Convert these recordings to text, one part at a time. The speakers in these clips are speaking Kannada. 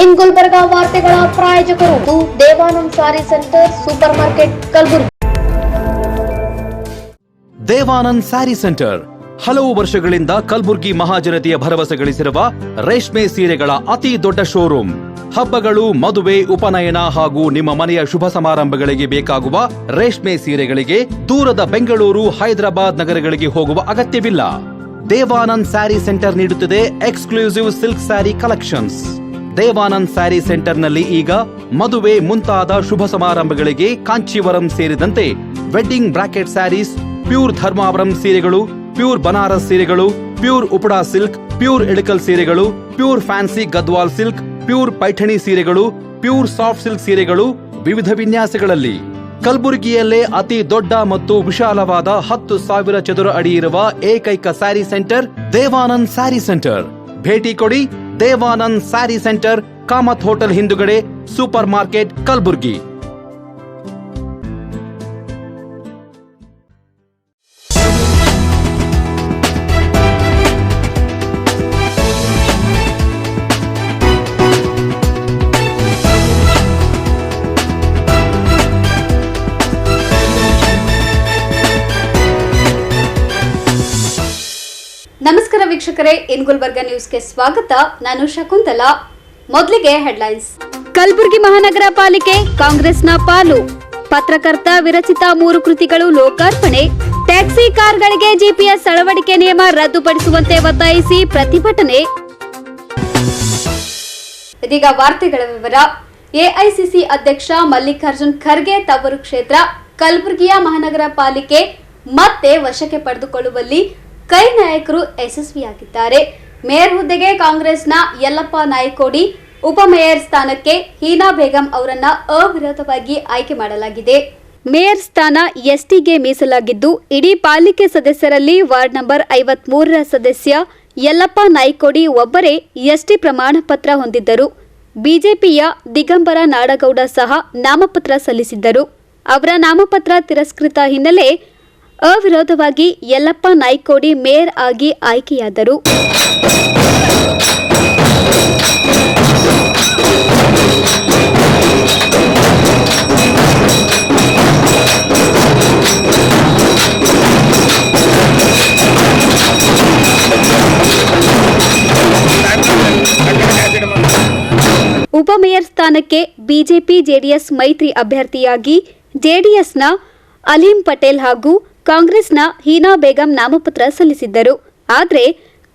ಇನ್ ಗುಲ್ಬರ್ಗಾ ವಾರ್ತೆಗಳ ಪ್ರಾಯೋಜಕರು Devanand sari centre super market Kalaburagi. Devanand sari centre ಹಲವು ವರ್ಷಗಳಿಂದ ಕಲಬುರಗಿ ಮಹಾಜನತೆಯ ಭರವಸೆ ಗಳಿಸಿರುವ ರೇಷ್ಮೆ ಸೀರೆಗಳ ಅತಿ ದೊಡ್ಡ ಶೋರೂಮ್. ಹಬ್ಬಗಳು, ಮದುವೆ, ಉಪನಯನ ಹಾಗೂ ನಿಮ್ಮ ಮನೆಯ ಶುಭ ಸಮಾರಂಭಗಳಿಗೆ ಬೇಕಾಗುವ ರೇಷ್ಮೆ ಸೀರೆಗಳಿಗೆ ದೂರದ ಬೆಂಗಳೂರು, ಹೈದರಾಬಾದ್ ನಗರಗಳಿಗೆ ಹೋಗುವ ಅಗತ್ಯವಿಲ್ಲ. ದೇವಾನಂದ್ ಸ್ಯಾರಿ ಸೆಂಟರ್ ನೀಡುತ್ತಿದೆ exclusive silk sari collections. Devanand sari ಸೆಂಟರ್ನಲ್ಲಿ ಈಗ ಮದುವೆ ಮುಂತಾದ ಶುಭ ಸಮಾರಂಭಗಳಿಗೆ ಕಾಂಚೀವರಂ ಸೇರಿದಂತೆ wedding brocade saris, pure Dharmavaram ಸೀರೆಗಳು, ಪ್ಯೂರ್ ಬನಾರಸ್ ಸೀರೆಗಳು, pure Uppada silk, pure Ilkal ಸೀರೆಗಳು, pure fancy Gadwal silk, pure Paithani ಸೀರೆಗಳು, ಪ್ಯೂರ್ ಸಾಫ್ಟ್ ಸಿಲ್ಕ್ ಸೀರೆಗಳು ವಿವಿಧ ವಿನ್ಯಾಸಗಳಲ್ಲಿ. ಕಲಬುರಗಿಯಲ್ಲೇ ಅತಿ ದೊಡ್ಡ ಮತ್ತು ವಿಶಾಲವಾದ 10,000 ಚದುರ ಅಡಿ ಇರುವ ಏಕೈಕ ಸ್ಯಾರಿ ಸೆಂಟರ್ ದೇವಾನಂದ್ ಸ್ಯಾರಿ ಸೆಂಟರ್. ಭೇಟಿ ಕೊಡಿ. ದೇವಾನಂದ್ ಸ್ಯಾರಿ ಸೆಂಟರ್, ಕಾಮತ್ ಹೋಟೆಲ್ ಹಿಂದುಗಡೆ, ಸೂಪರ್ ಮಾರ್ಕೆಟ್, ಕಲಬುರಗಿ. ನಮಸ್ಕಾರ ವೀಕ್ಷಕರೇ, ಇನ್ ಗುಲ್ಬರ್ಗಾ ನ್ಯೂಸ್ಗೆ ಸ್ವಾಗತ. ನಾನು ಶಕುಂತಲಾ. ಮೊದಲಿಗೆ ಹೆಡ್ಲೈನ್ಸ್. ಕಲಬುರಗಿ ಮಹಾನಗರ ಪಾಲಿಕೆ ಕಾಂಗ್ರೆಸ್ನ ಪಾಲು. ಪತ್ರಕರ್ತ ವಿರಚಿತ 3 ಕೃತಿಗಳು ಲೋಕಾರ್ಪಣೆ. ಟ್ಯಾಕ್ಸಿ ಕಾರ್ಗಳಿಗೆ ಜಿಪಿಎಸ್ ಅಳವಡಿಕೆ ನಿಯಮ ರದ್ದುಪಡಿಸುವಂತೆ ಒತ್ತಾಯಿಸಿ ಪ್ರತಿಭಟನೆ. ಇದೀಗ ವಾರ್ತೆಗಳ ವಿವರ. ಎಐಸಿಸಿ ಅಧ್ಯಕ್ಷ ಮಲ್ಲಿಕಾರ್ಜುನ್ ಖರ್ಗೆ ತವರು ಕ್ಷೇತ್ರ ಕಲಬುರಗಿಯ ಮಹಾನಗರ ಪಾಲಿಕೆ ಮತ್ತೆ ವಶಕ್ಕೆ ಪಡೆದುಕೊಳ್ಳುವಲ್ಲಿ ಕೈ ನಾಯಕರು ಯಶಸ್ವಿಯಾಗಿದ್ದಾರೆ. ಮೇಯರ್ ಹುದ್ದೆಗೆ ಕಾಂಗ್ರೆಸ್ನ ಯಲ್ಲಪ್ಪ ನಾಯ್ಕೋಡಿ, ಉಪಮೇಯರ್ ಸ್ಥಾನಕ್ಕೆ ಹೀನಾ ಬೇಗಂ ಅವರನ್ನ ಅವಿರೋಧವಾಗಿ ಆಯ್ಕೆ ಮಾಡಲಾಗಿದೆ. ಮೇಯರ್ ಸ್ಥಾನ ಎಸ್ಟಿಗೆ ಮೀಸಲಾಗಿದ್ದು, ಇಡೀ ಪಾಲಿಕೆ ಸದಸ್ಯರಲ್ಲಿ ವಾರ್ಡ್ ನಂಬರ್ 53ರ ಸದಸ್ಯ ಯಲ್ಲಪ್ಪ ನಾಯ್ಕೋಡಿ ಒಬ್ಬರೇ ಎಸ್ಟಿ ಪ್ರಮಾಣ ಪತ್ರ ಹೊಂದಿದ್ದರು. ಬಿಜೆಪಿಯ ದಿಗಂಬರ ನಾಡಗೌಡ ಸಹ ನಾಮಪತ್ರ ಸಲ್ಲಿಸಿದ್ದರು. ಅವರ ನಾಮಪತ್ರ ತಿರಸ್ಕೃತ ಹಿನ್ನೆಲೆ ಅವಿರೋಧವಾಗಿ ಯಲ್ಲಪ್ಪ ನಾಯ್ಕೋಡಿ ಮೇಯರ್ ಆಗಿ ಆಯ್ಕೆಯಾದರು. ಉಪಮೇಯರ್ ಸ್ಥಾನಕ್ಕೆ ಬಿಜೆಪಿ ಜೆಡಿಎಸ್ ಮೈತ್ರಿ ಅಭ್ಯರ್ಥಿಯಾಗಿ ಜೆಡಿಎಸ್ನ ಅಲೀಂ ಪಟೇಲ್ ಹಾಗೂ ಕಾಂಗ್ರೆಸ್ನ ಹೀನಾ ಬೇಗಂ ನಾಮಪತ್ರ ಸಲ್ಲಿಸಿದ್ದರು. ಆದರೆ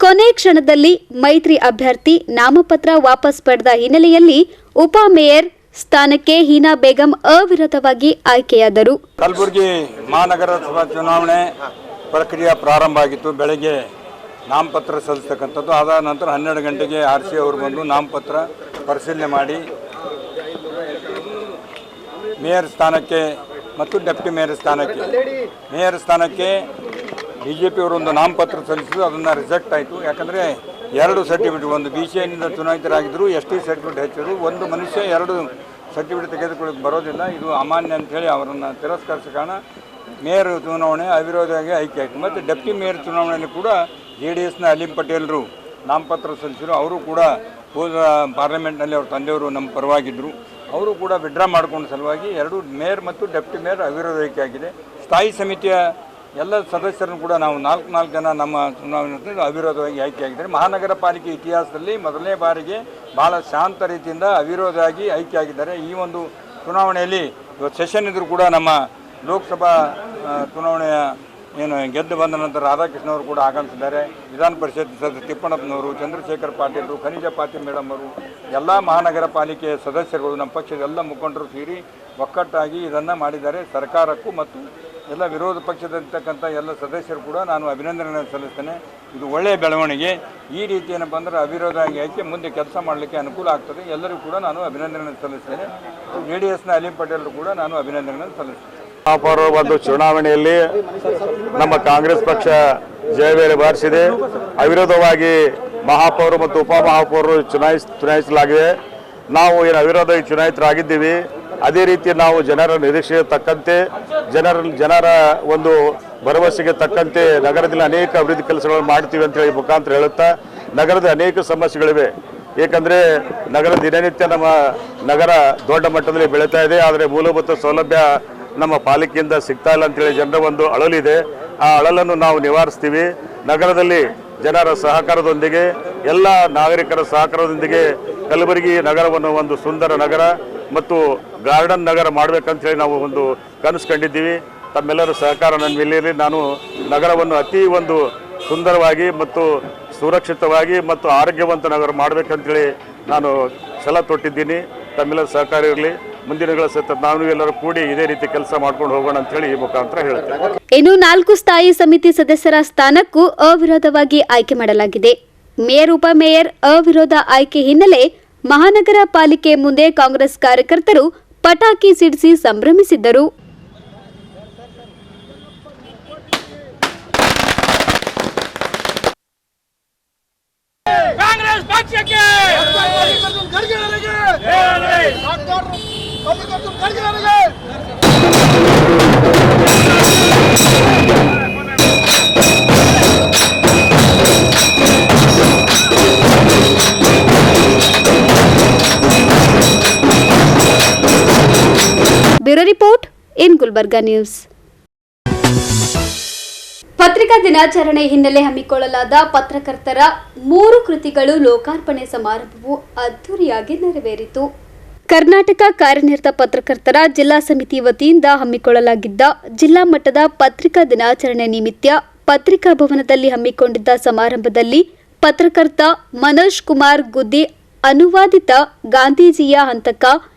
ಕೊನೆ ಕ್ಷಣದಲ್ಲಿ ಮೈತ್ರಿ ಅಭ್ಯರ್ಥಿ ನಾಮಪತ್ರ ವಾಪಸ್ ಪಡೆದ ಹಿನ್ನೆಲೆಯಲ್ಲಿ ಉಪಮೇಯರ್ ಸ್ಥಾನಕ್ಕೆ ಹೀನಾ ಬೇಗಂ ಅವಿರೋಧವಾಗಿ ಆಯ್ಕೆಯಾದರು. ಕಲಬುರಗಿ ಮಹಾನಗರ ಸಭಾ ಚುನಾವಣೆ ಪ್ರಕ್ರಿಯೆ ಪ್ರಾರಂಭ ಆಗಿತ್ತು. ಬೆಳಗ್ಗೆ ನಾಮಪತ್ರ ಸಲ್ಲಿಸ್ತಕ್ಕಂಥದ್ದು. ಅದಾದ ನಂತರ 12 ಗಂಟೆಗೆ RC ಅವರು ಬಂದು ನಾಮಪತ್ರ ಪರಿಶೀಲನೆ ಮಾಡಿ ಮೇಯರ್ ಸ್ಥಾನಕ್ಕೆ ಮತ್ತು ಡೆಪ್ಟಿ ಮೇಯರ್ ಸ್ಥಾನಕ್ಕೆ BJP ಅವರೊಂದು ನಾಮಪತ್ರ ಸಲ್ಲಿಸಿದ್ರು. ಅದನ್ನು ರಿಜೆಕ್ಟ್ ಆಯಿತು. ಯಾಕಂದರೆ 2 ಸರ್ಟಿಫಿಕೇಟ್, ಒಂದು BCIನಿಂದ ಚುನಾಯಿತರಾಗಿದ್ದರು, ST ಸರ್ಟಿಫಿಕೇಟ್ ಹೆಚ್ಚಿದ್ರು. ಒಂದು ಮನುಷ್ಯ 2 ಸರ್ಟಿಫಿಕೇಟ್ ತೆಗೆದುಕೊಳ್ಳಕ್ಕೆ ಬರೋದಿಲ್ಲ, ಇದು ಅಮಾನ್ಯ ಅಂಥೇಳಿ ಅವರನ್ನು ತಿರಸ್ಕರಿಸಿದ ಕಾರಣ ಮೇಯರ್ ಚುನಾವಣೆ ಅವಿರೋಧವಾಗಿ ಆಯ್ಕೆ ಆಯಿತು. ಮತ್ತು ಡೆಪ್ಟಿ ಮೇಯರ್ ಚುನಾವಣೆಯಲ್ಲಿ ಕೂಡ JDSನ ಅಲೀಂ ಪಟೇಲ್ರು ನಾಮಪತ್ರ ಸಲ್ಲಿಸಿದರು. ಅವರು ಕೂಡ ಹೋದ ಪಾರ್ಲಿಮೆಂಟ್ನಲ್ಲಿ ಅವ್ರ ತಂದೆಯವರು ನಮ್ಮ ಪರವಾಗಿದ್ದರು. ಅವರು ಕೂಡ ವಿಡ್ರಾ ಮಾಡಿಕೊಂಡ ಸಲುವಾಗಿ 2 ಮೇಯರ್ ಮತ್ತು ಡೆಪ್ಟಿ ಮೇಯರ್ ಅವಿರೋಧ ಆಯ್ಕೆ ಆಗಿದೆ. ಸ್ಥಾಯಿ ಸಮಿತಿಯ ಎಲ್ಲ ಸದಸ್ಯರನ್ನು ಕೂಡ ನಾವು 4 ಜನ ನಮ್ಮ ಚುನಾವಣೆ ಅವಿರೋಧವಾಗಿ ಆಯ್ಕೆಯಾಗಿದ್ದಾರೆ. ಮಹಾನಗರ ಪಾಲಿಕೆ ಇತಿಹಾಸದಲ್ಲಿ ಮೊದಲನೇ ಬಾರಿಗೆ ಭಾಳ ಶಾಂತ ರೀತಿಯಿಂದ ಅವಿರೋಧವಾಗಿ ಆಯ್ಕೆಯಾಗಿದ್ದಾರೆ. ಈ ಒಂದು ಚುನಾವಣೆಯಲ್ಲಿ ಇವತ್ತು ಸೆಷನ್ ಇದ್ದರೂ ಕೂಡ ನಮ್ಮ ಲೋಕಸಭಾ ಚುನಾವಣೆಯ ಏನು ಗೆದ್ದು ಬಂದ ನಂತರ ರಾಧಾಕೃಷ್ಣ ಅವರು ಕೂಡ ಆಗಮಿಸಿದ್ದಾರೆ. ವಿಧಾನ ಪರಿಷತ್ ಸದಸ್ಯ ತಿಪ್ಪಣ್ಣಪ್ಪನವರು, ಚಂದ್ರಶೇಖರ್ ಪಾಟೀಲರು, ಖನಿಜ ಪಾಟೀಲ್ ಮೇಡಮ್ ಅವರು, ಎಲ್ಲ ಮಹಾನಗರ ಪಾಲಿಕೆ ಸದಸ್ಯರುಗಳು, ನಮ್ಮ ಪಕ್ಷದ ಎಲ್ಲ ಮುಖಂಡರು ಸೇರಿ ಒಕ್ಕಟ್ಟಾಗಿ ಇದನ್ನು ಮಾಡಿದ್ದಾರೆ. ಸರ್ಕಾರಕ್ಕೂ ಮತ್ತು ಎಲ್ಲ ವಿರೋಧ ಪಕ್ಷದಲ್ಲಿರ್ತಕ್ಕಂಥ ಎಲ್ಲ ಸದಸ್ಯರು ಕೂಡ ನಾನು ಅಭಿನಂದನೆಗಳನ್ನು ಸಲ್ಲಿಸ್ತೇನೆ. ಇದು ಒಳ್ಳೆಯ ಬೆಳವಣಿಗೆ. ಈ ರೀತಿ ಏನಪ್ಪ ಅಂದರೆ ಅವಿರೋಧ ಆಯ್ಕೆ ಮುಂದೆ ಕೆಲಸ ಮಾಡಲಿಕ್ಕೆ ಅನುಕೂಲ ಆಗ್ತದೆ. ಎಲ್ಲರಿಗೂ ಕೂಡ ನಾನು ಅಭಿನಂದನೆಗಳನ್ನು ಸಲ್ಲಿಸ್ತೇನೆ. JDSನ ಅಲೀಂ ಪಟೇಲ್ರು ಕೂಡ ನಾನು ಅಭಿನಂದನೆಗಳನ್ನು ಸಲ್ಲಿಸ್ತೇನೆ. ಮಹಾಪೌರ ಒಂದು ಚುನಾವಣೆಯಲ್ಲಿ ನಮ್ಮ ಕಾಂಗ್ರೆಸ್ ಪಕ್ಷ ಜಯಬೇರೆ ಬಾರಿಸಿದೆ. ಅವಿರೋಧವಾಗಿ ಮಹಾಪೌರ ಮತ್ತು ಉಪಮಹಾಪೌರರು ಚುನಾಯಿಸಲಾಗಿದೆ. ನಾವು ಏನು ಅವಿರೋಧವಾಗಿ ಚುನಾಯಿತರಾಗಿದ್ದೀವಿ, ಅದೇ ರೀತಿ ನಾವು ಜನರ ನಿರೀಕ್ಷೆಗೆ ತಕ್ಕಂತೆ ಜನರ ಒಂದು ಭರವಸೆಗೆ ತಕ್ಕಂತೆ ನಗರದಲ್ಲಿ ಅನೇಕ ಅಭಿವೃದ್ಧಿ ಕೆಲಸಗಳನ್ನು ಮಾಡ್ತೀವಿ ಅಂತ ಹೇಳಿ ಮುಖಾಂತರ ಹೇಳುತ್ತಾ, ನಗರದ ಅನೇಕ ಸಮಸ್ಯೆಗಳಿವೆ. ಏಕೆಂದರೆ ನಗರ ದಿನನಿತ್ಯ ನಮ್ಮ ನಗರ ದೊಡ್ಡ ಮಟ್ಟದಲ್ಲಿ ಬೆಳೀತಾ ಇದೆ. ಆದರೆ ಮೂಲಭೂತ ಸೌಲಭ್ಯ ನಮ್ಮ ಪಾಲಿಕೆಯಿಂದ ಸಿಗ್ತಾ ಇಲ್ಲ ಅಂತೇಳಿ ಜನರ ಒಂದು ಅಳಲಿದೆ. ಆ ಅಳಲನ್ನು ನಾವು ನಿವಾರಿಸ್ತೀವಿ. ನಗರದಲ್ಲಿ ಜನರ ಸಹಕಾರದೊಂದಿಗೆ, ಎಲ್ಲ ನಾಗರಿಕರ ಸಹಕಾರದೊಂದಿಗೆ ಕಲಬುರಗಿ ನಗರವನ್ನು ಒಂದು ಸುಂದರ ನಗರ ಮತ್ತು ಗಾರ್ಡನ್ ನಗರ ಮಾಡಬೇಕಂತೇಳಿ ನಾವು ಒಂದು ಕನಸು ಕಂಡಿದ್ದೀವಿ. ತಮ್ಮೆಲ್ಲರ ಸಹಕಾರ ನನ್ನ ಮೇಲೆ ನಾನು ನಗರವನ್ನು ಅತಿ ಒಂದು ಸುಂದರವಾಗಿ ಮತ್ತು ಸುರಕ್ಷಿತವಾಗಿ ಮತ್ತು ಆರೋಗ್ಯವಂತ ನಗರ ಮಾಡಬೇಕಂತೇಳಿ ನಾನು ಛಲ ತೊಟ್ಟಿದ್ದೀನಿ. ತಮ್ಮೆಲ್ಲರ ಸಹಕಾರ ಇರಲಿ. ಮುಂದಿನ ಸಹಿತ ನಾವು ಎಲ್ಲರೂ ಕೂಡಿ ಇದೇ ರೀತಿ ಕೆಲಸ ಮಾಡ್ಕೊಂಡು ಹೋಗೋಣ ಅಂತೇಳಿ ಈ ಮುಖಾಂತರ ಹೇಳ್ತೇನೆ. ಇನ್ನು 4 ಸ್ಥಾಯಿ ಸಮಿತಿ ಸದಸ್ಯರ ಸ್ಥಾನಕ್ಕೂ ಅವಿರೋಧವಾಗಿ ಆಯ್ಕೆ ಮಾಡಲಾಗಿದೆ. ಮೇಯರ್, ಉಪಮೇಯರ್ ಅವಿರೋಧ ಆಯ್ಕೆ ಹಿನ್ನೆಲೆ ಮಹಾನಗರ ಪಾಲಿಕೆ ಮುಂದೆ ಕಾಂಗ್ರೆಸ್ ಕಾರ್ಯಕರ್ತರು ಪಟಾಕಿ ಸಿಡಿಸಿ ಸಂಭ್ರಮಿಸಿದ್ದರು. ಕಾಂಗ್ರೆಸ್ ಪಕ್ಷಕ್ಕೆ bureau report in Gulbarga news. ಪತ್ರಿಕಾ ದಿನಾಚರಣೆ ಹಿನ್ನೆಲೆ ಹಮ್ಮಿಕೊಳ್ಳಲಾದ ಪತ್ರಕರ್ತರ 3 ಕೃತಿಗಳು ಲೋಕಾರ್ಪಣೆ ಸಮಾರಂಭವು ಅದ್ದೂರಿಯಾಗಿ ನೆರವೇರಿತು. ಕರ್ನಾಟಕ ಕಾರ್ಯನಿರತ ಪತ್ರಕರ್ತರ ಜಿಲ್ಲಾ ಸಮಿತಿ ವತಿಯಿಂದ ಹಮ್ಮಿಕೊಳ್ಳಲಾಗಿದ್ದ ಜಿಲ್ಲಾ ಮಟ್ಟದ ಪತ್ರಿಕಾ ದಿನಾಚರಣೆ ನಿಮಿತ್ತ ಪತ್ರಿಕಾ ಭವನದಲ್ಲಿ ಹಮ್ಮಿಕೊಂಡಿದ್ದ ಸಮಾರಂಭದಲ್ಲಿ ಪತ್ರಕರ್ತ ಮನೋಜ್ ಕುಮಾರ್ ಗುದ್ದಿ ಅನುವಾದಿತ ಗಾಂಧೀಜಿಯ ಹಂತಕ,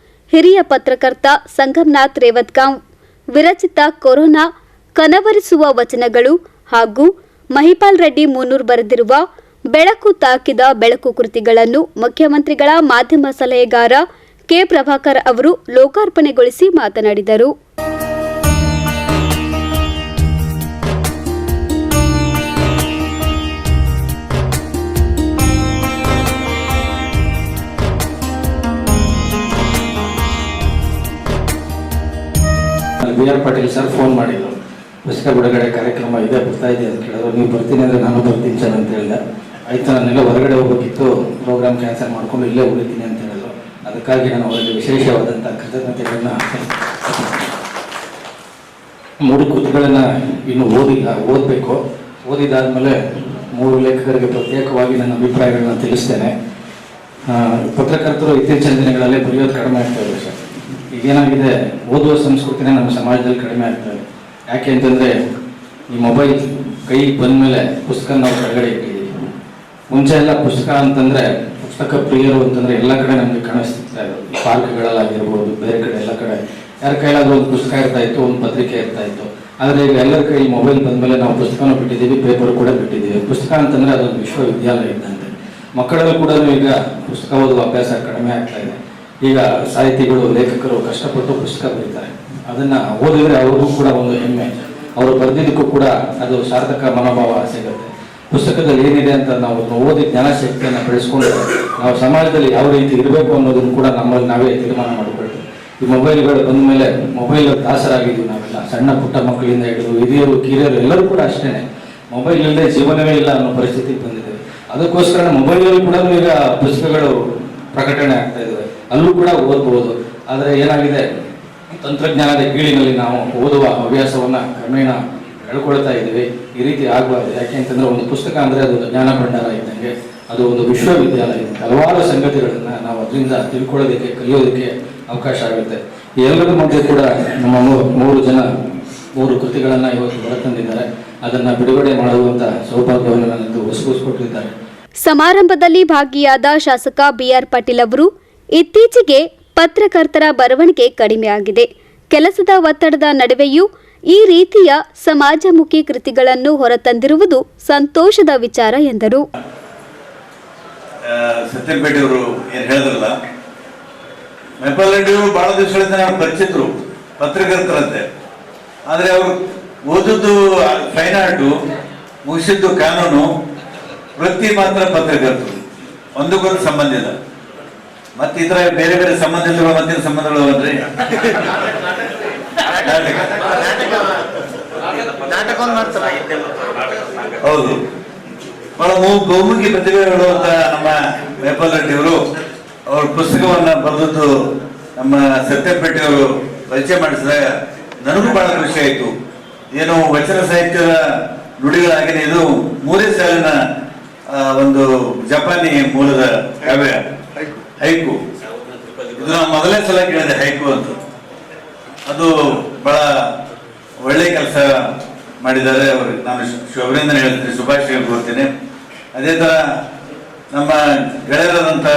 ಹಿರಿಯ ಪತ್ರಕರ್ತ ಸಂಗಮ್ನಾಥ್ ರೇವತ್ಗಾಂವ್ ವಿರಚಿತ ಕೊರೋನಾ ಕನವರಿಸುವ ವಚನಗಳು ಹಾಗೂ ಮಹಿಪಾಲ್ ರೆಡ್ಡಿ ಮೂನೂರ್ ಬರೆದಿರುವ ಬೆಳಕು ತಾಕಿದ ಬೆಳಕು ಕೃತಿಗಳನ್ನು ಮುಖ್ಯಮಂತ್ರಿಗಳ ಮಾಧ್ಯಮ ಸಲಹೆಗಾರ ಕೆ ಪ್ರಭಾಕರ್ ಅವರು ಲೋಕಾರ್ಪಣೆಗೊಳಿಸಿ ಮಾತನಾಡಿದರು. BR ಪಾಟೀಲ್ ಸರ್ ಫೋನ್ ಮಾಡಿದ್ರು, ಪುಸ್ತಕ ಬಿಡುಗಡೆ ಕಾರ್ಯಕ್ರಮ ಇದೆ, ಬರ್ತಾ ಇದೆ ಅಂತ ಕೇಳಿದ್ರು. ನೀವು ಬರ್ತೀನಿ ಅಂದರೆ ನಾನು ಬರ್ತೀನಿ ಸರ್ ಅಂತ ಹೇಳಿದೆ. ಆಯ್ತು, ನಾನೆಲ್ಲ ಹೊರಗಡೆ ಹೋಗ್ಬೇಕಿತ್ತು, ಪ್ರೋಗ್ರಾಮ್ ಕ್ಯಾನ್ಸಲ್ ಮಾಡ್ಕೊಂಡು ಇಲ್ಲೇ ಉಳಿತೀನಿ ಅಂತ ಹೇಳಿದ್ರು. ಅದಕ್ಕಾಗಿ ನಾನು ಅವರಿಗೆ ವಿಶೇಷವಾದಂಥ ಕೃತಜ್ಞತೆಗಳನ್ನು 3 ಕೃತಿಗಳನ್ನು ಇನ್ನು ಓದಬೇಕು. ಓದಿದಾದ್ಮೇಲೆ 3 ಲೇಖಕರಿಗೆ ಪ್ರತ್ಯೇಕವಾಗಿ ನನ್ನ ಅಭಿಪ್ರಾಯಗಳನ್ನ ತಿಳಿಸ್ತೇನೆ. ಪತ್ರಕರ್ತರು ಇತ್ತೀಚಿನ ದಿನಗಳಲ್ಲಿ ಬರೆಯೋದು ಕಡಿಮೆ ಆಗ್ತಾ ಇದೆ ಸರ್. ಈಗೇನಾಗಿದೆ, ಓದುವ ಸಂಸ್ಕೃತಿನೇ ನಮ್ಮ ಸಮಾಜದಲ್ಲಿ ಕಡಿಮೆ ಆಗ್ತದೆ. ಯಾಕೆ ಅಂತಂದರೆ ಈ ಮೊಬೈಲ್ ಕೈಗೆ ಬಂದ ಮೇಲೆ ಪುಸ್ತಕ ನಾವು ಕೆಳಗಡೆ ಇಟ್ಟಿದ್ದೀವಿ. ಮುಂಚೆ ಎಲ್ಲ ಪುಸ್ತಕ ಅಂತಂದರೆ, ಪುಸ್ತಕ ಪ್ರಿಯರು ಅಂತಂದರೆ ಎಲ್ಲ ಕಡೆ ನಮಗೆ ಕಾಣಿಸ್ತಾ ಇತ್ತು. ಪಾರ್ಕ್ಗಳಲ್ಲಾಗಿರ್ಬೋದು, ಬೇರೆ ಕಡೆ ಎಲ್ಲ ಕಡೆ ಯಾರ ಕೈಲಾದ್ರೂ ಒಂದು ಪುಸ್ತಕ ಇರ್ತಾ ಇತ್ತು, ಒಂದು ಪತ್ರಿಕೆ ಇರ್ತಾ ಇತ್ತು. ಆದರೆ ಈಗ ಎಲ್ಲರ ಕೈ ಮೊಬೈಲ್ ಬಂದಮೇಲೆ ನಾವು ಪುಸ್ತಕನೂ ಬಿಟ್ಟಿದ್ದೀವಿ, ಪೇಪರ್ ಕೂಡ ಬಿಟ್ಟಿದ್ದೀವಿ. ಪುಸ್ತಕ ಅಂತಂದರೆ ಅದೊಂದು ವಿಶ್ವವಿದ್ಯಾಲಯ ಇದ್ದಂತೆ. ಮಕ್ಕಳಲ್ಲೂ ಕೂಡ ಈಗ ಪುಸ್ತಕ ಓದುವ ಅಭ್ಯಾಸ ಕಡಿಮೆ ಆಗ್ತಾ ಇದೆ. ಈಗ ಸಾಹಿತಿಗಳು, ಲೇಖಕರು ಕಷ್ಟಪಟ್ಟು ಪುಸ್ತಕ ಬರೀತಾರೆ. ಅದನ್ನು ಓದಿದರೆ ಅವ್ರಿಗೂ ಕೂಡ ಒಂದು ಹೆಮ್ಮೆ, ಅವರು ಬರೆದಿದ್ದಕ್ಕೂ ಕೂಡ ಅದು ಸಾರ್ಥಕ ಮನೋಭಾವ ಸಿಗುತ್ತೆ. ಪುಸ್ತಕದಲ್ಲಿ ಏನಿದೆ ಅಂತ ನಾವು ಓದಿ ಜ್ಞಾನಶಕ್ತಿಯನ್ನು ಬೆಳೆಸ್ಕೊಂಡು ನಾವು ಸಮಾಜದಲ್ಲಿ ಯಾವ ರೀತಿ ಇರಬೇಕು ಅನ್ನೋದನ್ನು ಕೂಡ ನಮ್ಮಲ್ಲಿ ನಾವೇ ತೀರ್ಮಾನ ಮಾಡಿಕೊಳ್ತೀವಿ. ಈ ಮೊಬೈಲ್ಗಳು ಬಂದ ಮೇಲೆ ಮೊಬೈಲ್ ದಾಸರಾಗಿದ್ದೀವಿ ನಾವೆಲ್ಲ. ಸಣ್ಣ ಪುಟ್ಟ ಮಕ್ಕಳಿಂದ ಹಿಡಿದು ಹಿರಿಯರು, ಕಿರಿಯರು ಎಲ್ಲರೂ ಕೂಡ ಅಷ್ಟೇ. ಮೊಬೈಲ್ ಇಲ್ಲದೆ ಜೀವನವೇ ಇಲ್ಲ ಅನ್ನೋ ಪರಿಸ್ಥಿತಿಗೆ ಬಂದಿದೆ. ಅದಕ್ಕೋಸ್ಕರ ಮೊಬೈಲಲ್ಲಿ ಕೂಡ ಈಗ ಪುಸ್ತಕಗಳು ಪ್ರಕಟಣೆ ಆಗ್ತಾ ಇದ್ದಾವೆ, ಅಲ್ಲೂ ಕೂಡ ಓದ್ಬೋದು. ಆದರೆ ಏನಾಗಿದೆ, ತಂತ್ರಜ್ಞಾನದ ಕೀಳಿನಲ್ಲಿ ನಾವು ಓದುವ ಹವ್ಯಾಸವನ್ನು ಕ್ರಮೇಣ ಕಳ್ಕೊಳ್ತಾ ಇದ್ದೀವಿ. ಈ ರೀತಿ ಆಗಬಾರ್ದು. ಯಾಕೆ ಅಂತಂದರೆ ಒಂದು ಪುಸ್ತಕ ಅಂದರೆ ಅದು ಜ್ಞಾನ ಭಂಡಾರ ಇದ್ದಂಗೆ, ಅದು ಒಂದು ವಿಶ್ವವಿದ್ಯಾಲಯ ಇದೆ. ಹಲವಾರು ಸಂಗತಿಗಳನ್ನು ನಾವು ಅದರಿಂದ ತಿಳ್ಕೊಳ್ಳೋದಕ್ಕೆ, ಕಲಿಯೋದಕ್ಕೆ ಅವಕಾಶ ಆಗುತ್ತೆ. ಈ ಎಲ್ಲರ ಮಧ್ಯೆ ಕೂಡ ನಮ್ಮ 3 ಜನ 3 ಕೃತಿಗಳನ್ನು ಇವತ್ತು ಹೊರತಂದಿದ್ದಾರೆ. ಅದನ್ನು ಬಿಡುಗಡೆ ಮಾಡುವಂಥ ಸೌಭಾಗ್ಯವನ್ನು ನನಗೆ ಒಸಗಿಸಿಕೊಟ್ಟಿದ್ದಾರೆ. ಸಮಾರಂಭದಲ್ಲಿ ಭಾಗಿಯಾದ ಶಾಸಕ BR ಪಾಟೀಲ್ ಅವರು, ಇತ್ತೀಚೆಗೆ ಪತ್ರಕರ್ತರ ಬರವಣಿಗೆ ಕಡಿಮೆಯಾಗಿದೆ. ಕೆಲಸದ ಒತ್ತಡದ ನಡುವೆಯೂ ಈ ರೀತಿಯ ಸಮಾಜಮುಖಿ ಕೃತಿಗಳನ್ನು ಹೊರತಂದಿರುವುದು ಸಂತೋಷದ ವಿಚಾರ ಎಂದರು. ಸತ್ಯಪೇಟೆ ಅವರು ಏನು ಹೇಳಿದ್ರಲ್ಲ, ಮಹಿಪಾಲ್ ರೆಡ್ಡಿ ಅವರು ಬಹಳ ದಿವಸಗಳಿಂದ ನಾವು ಪರಿಚಿತರು, ಪತ್ರಕರ್ತರಂತೆ. ಆದರೆ ಅವರು ಓದಿದ್ದು ಫೈನ್ ಆರ್ಟು, ಮುಗಿಸಿದ್ದು ಕಾನೂನು, ವೃತ್ತಿ ಮಾತ್ರ ಪತ್ರಕರ್ತರು. ಒಂದಕ್ಕೊಂದು ಸಂಬಂಧ ಇಲ್ಲ. ಮತ್ತೆ ಈ ತರ ಬೇರೆ ಬೇರೆ ಸಂಬಂಧಗಳು, ಮತ್ತಿನ ಸಂಬಂಧಗಳು ಅಂದ್ರೆ ಹೌದು, ಬಹಳ ಬಹುಮುಖಿ ಪ್ರತಿಭೆಗಳು ಅಂತ ನಮ್ಮ ಮೇಪಲ್ ರೆಡ್ಡಿ ಅವರು ಅವ್ರ ಪುಸ್ತಕವನ್ನು ಬರೆದದ್ದು ನಮ್ಮ ಸತ್ಯಪೇಟೆಯವರು ಪರಿಚಯ ಮಾಡಿಸಿದಾಗ ನನಗೂ ಬಹಳ ಖುಷಿ ಆಯಿತು. ಏನು ವಚನ ಸಾಹಿತ್ಯದ ನುಡಿಗಳಾಗಿದೆ, ಇದು 3ನೇ ಸಾಲಿನ ಒಂದು ಜಪಾನಿ ಮೂಲದ ಕಾವ್ಯ ಹೈಕು. ಇದು ನಾವು ಮೊದಲನೇ ಸಲ ಕೇಳಿದೆ ಹೈಕು ಅಂತ. ಅದು ಬಹಳ ಒಳ್ಳೆ ಕೆಲಸ ಮಾಡಿದ್ದಾರೆ. ಅವ್ರಿಗೆ ನಾನು ಶುಭಾಭಿನಂದನೆ ಹೇಳ್ತೀನಿ, ಶುಭಾಶಯ ಕೋರ್ತೀನಿ. ಅದೇ ಥರ ನಮ್ಮ ಗೆಳೆಯರಾದಂಥ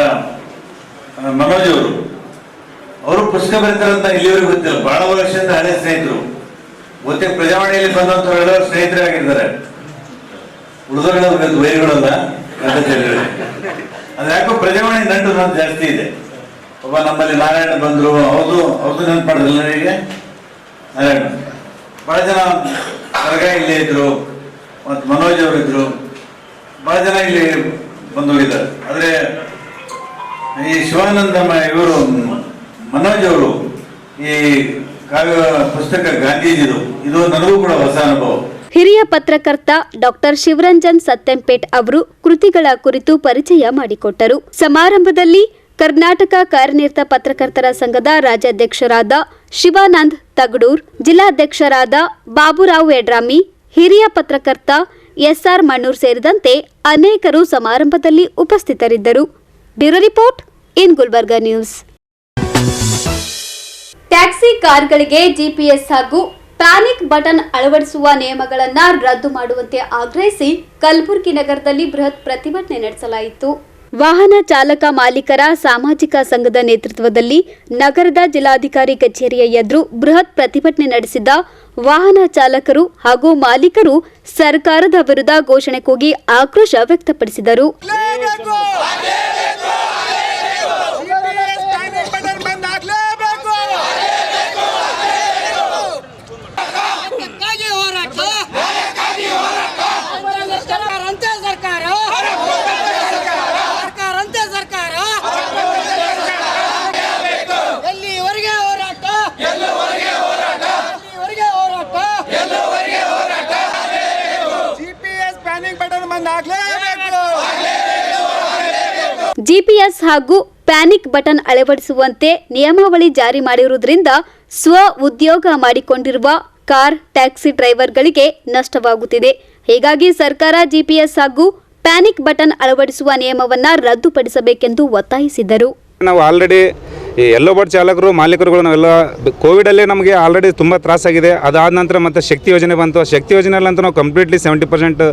ಮನೋಜ್ ಅವರು ಪುಸ್ತಕ ಬರೀತಾರಂತ ಇಲ್ಲಿವರೆಗೂ ಗೊತ್ತಿಲ್ಲ. ಬಹಳ ವರ್ಷದಿಂದ ಹಳೆ ಸ್ನೇಹಿತರು, ಗೊತ್ತೇ ಪ್ರಜಾವಾಣಿಯಲ್ಲಿ ಬಂದಂಥವರೆಲ್ಲ ಸ್ನೇಹಿತರೇ ಆಗಿದ್ದಾರೆ. ಉಳಿದವರೆಲ್ಲ ವೈರಿಗಳಲ್ಲ, ಅದು ಯಾಕೋ ಪ್ರಜಾವಾಣಿ ನಂಟು ನಂದು ಜಾಸ್ತಿ ಇದೆ. ಒಬ್ಬ ನಮ್ಮಲ್ಲಿ ನಾರಾಯಣ ಬಂದರು, ಅವ್ರದ್ದು ನೆನಪು ಮಾಡಿದ್ರಲ್ಲ ನನಗೆ ನಾರಾಯಣ. ಬಹಳ ಜನ ವರ್ಗ ಇಲ್ಲೇ ಇದ್ರು, ಮತ್ತು ಮನೋಜ್ ಅವರು ಇದ್ರು, ಬಹಳ ಜನ ಇಲ್ಲಿ ಬಂದು ಹೋಗಿದ್ದಾರೆ. ಆದರೆ ಈ ಶಿವಾನಂದ ಇವರು ಮನೋಜ್ ಅವರು ಈ ಕಾವ್ಯ ಪುಸ್ತಕ ಗಾಂಧೀಜಿದು, ಇದು ನನಗೂ ಕೂಡ ಹೊಸ ಅನುಭವ. ಹಿರಿಯ ಪತ್ರಕರ್ತ ಡಾಕ್ಟರ್ ಶಿವರಂಜನ್ ಸತ್ಯಂಪೇಟ್ ಅವರು ಕೃತಿಗಳ ಕುರಿತು ಪರಿಚಯ ಮಾಡಿಕೊಟ್ಟರು. ಸಮಾರಂಭದಲ್ಲಿ ಕರ್ನಾಟಕ ಕಾರ್ಯನಿರತ ಪತ್ರಕರ್ತರ ಸಂಘದ ರಾಜ್ಯಾಧ್ಯಕ್ಷರಾದ ಶಿವಾನಂದ್ ತಗಡೂರ್, ಜಿಲ್ಲಾಧ್ಯಕ್ಷರಾದ ಬಾಬುರಾವ್ ಯಡ್ರಾಮಿ, ಹಿರಿಯ ಪತ್ರಕರ್ತ ಎಸ್ಆರ್ ಮಣ್ಣೂರ್ ಸೇರಿದಂತೆ ಅನೇಕರು ಸಮಾರಂಭದಲ್ಲಿ ಉಪಸ್ಥಿತರಿದ್ದರು. Bureau report in Gulbarga news. Taxi ಕಾರ್ಗಳಿಗೆ ಜಿಪಿಎಸ್ ಹಾಗೂ ಪ್ಯಾನಿಕ್ ಬಟನ್ ಅಳವಡಿಸುವ ನಿಯಮಗಳನ್ನು ರದ್ದು ಮಾಡುವಂತೆ ಆಗ್ರಹಿಸಿ ಕಲಬುರಗಿ ನಗರದಲ್ಲಿ ಬೃಹತ್ ಪ್ರತಿಭಟನೆ ನಡೆಸಲಾಯಿತು. ವಾಹನ ಚಾಲಕ ಮಾಲೀಕರ ಸಾಮಾಜಿಕ ಸಂಘದ ನೇತೃತ್ವದಲ್ಲಿ ನಗರದ ಜಿಲ್ಲಾಧಿಕಾರಿ ಕಚೇರಿಯ ಎದುರು ಬೃಹತ್ ಪ್ರತಿಭಟನೆ ನಡೆಸಿದ ವಾಹನ ಚಾಲಕರು ಹಾಗೂ ಮಾಲೀಕರು ಸರ್ಕಾರದ ವಿರುದ್ಧ ಘೋಷಣೆ ಕೂಗಿ ಆಕ್ರೋಶ ವ್ಯಕ್ತಪಡಿಸಿದರು. ಜಿಪಿಎಸ್ ಹಾಗೂ ಪ್ಯಾನಿಕ್ ಬಟನ್ ಅಳವಡಿಸುವಂತೆ ನಿಯಮಾವಳಿ ಜಾರಿ ಮಾಡಿರುವುದರಿಂದ ಸ್ವ ಉದ್ಯೋಗ ಮಾಡಿಕೊಂಡಿರುವ ಕಾರ್, ಟ್ಯಾಕ್ಸಿ ಡ್ರೈವರ್ಗಳಿಗೆ ನಷ್ಟವಾಗುತ್ತಿದೆ. ಹೀಗಾಗಿ ಸರ್ಕಾರ ಜಿಪಿಎಸ್ ಹಾಗೂ ಪ್ಯಾನಿಕ್ ಬಟನ್ ಅಳವಡಿಸುವ ನಿಯಮವನ್ನು ರದ್ದುಪಡಿಸಬೇಕೆಂದು ಒತ್ತಾಯಿಸಿದರು. ನಾವು ಆಲ್ರೆಡಿ ಈ ಎಲ್ಲೋ ಬೋರ್ಡ್ ಚಾಲಕರು ಮಾಲೀಕರುಗಳು ನಾವೆಲ್ಲ ಕೋವಿಡಲ್ಲೇ ನಮಗೆ ಆಲ್ರೆಡಿ ತುಂಬ ತ್ರಾಸಾಗಿದೆ. ಅದಾದ ನಂತರ ಮತ್ತು ಶಕ್ತಿ ಯೋಜನೆ ಬಂತು. ಶಕ್ತಿ ಯೋಜನೆಯಲ್ಲಂತೂ ನಾವು ಕಂಪ್ಲೀಟ್ಲಿ 70%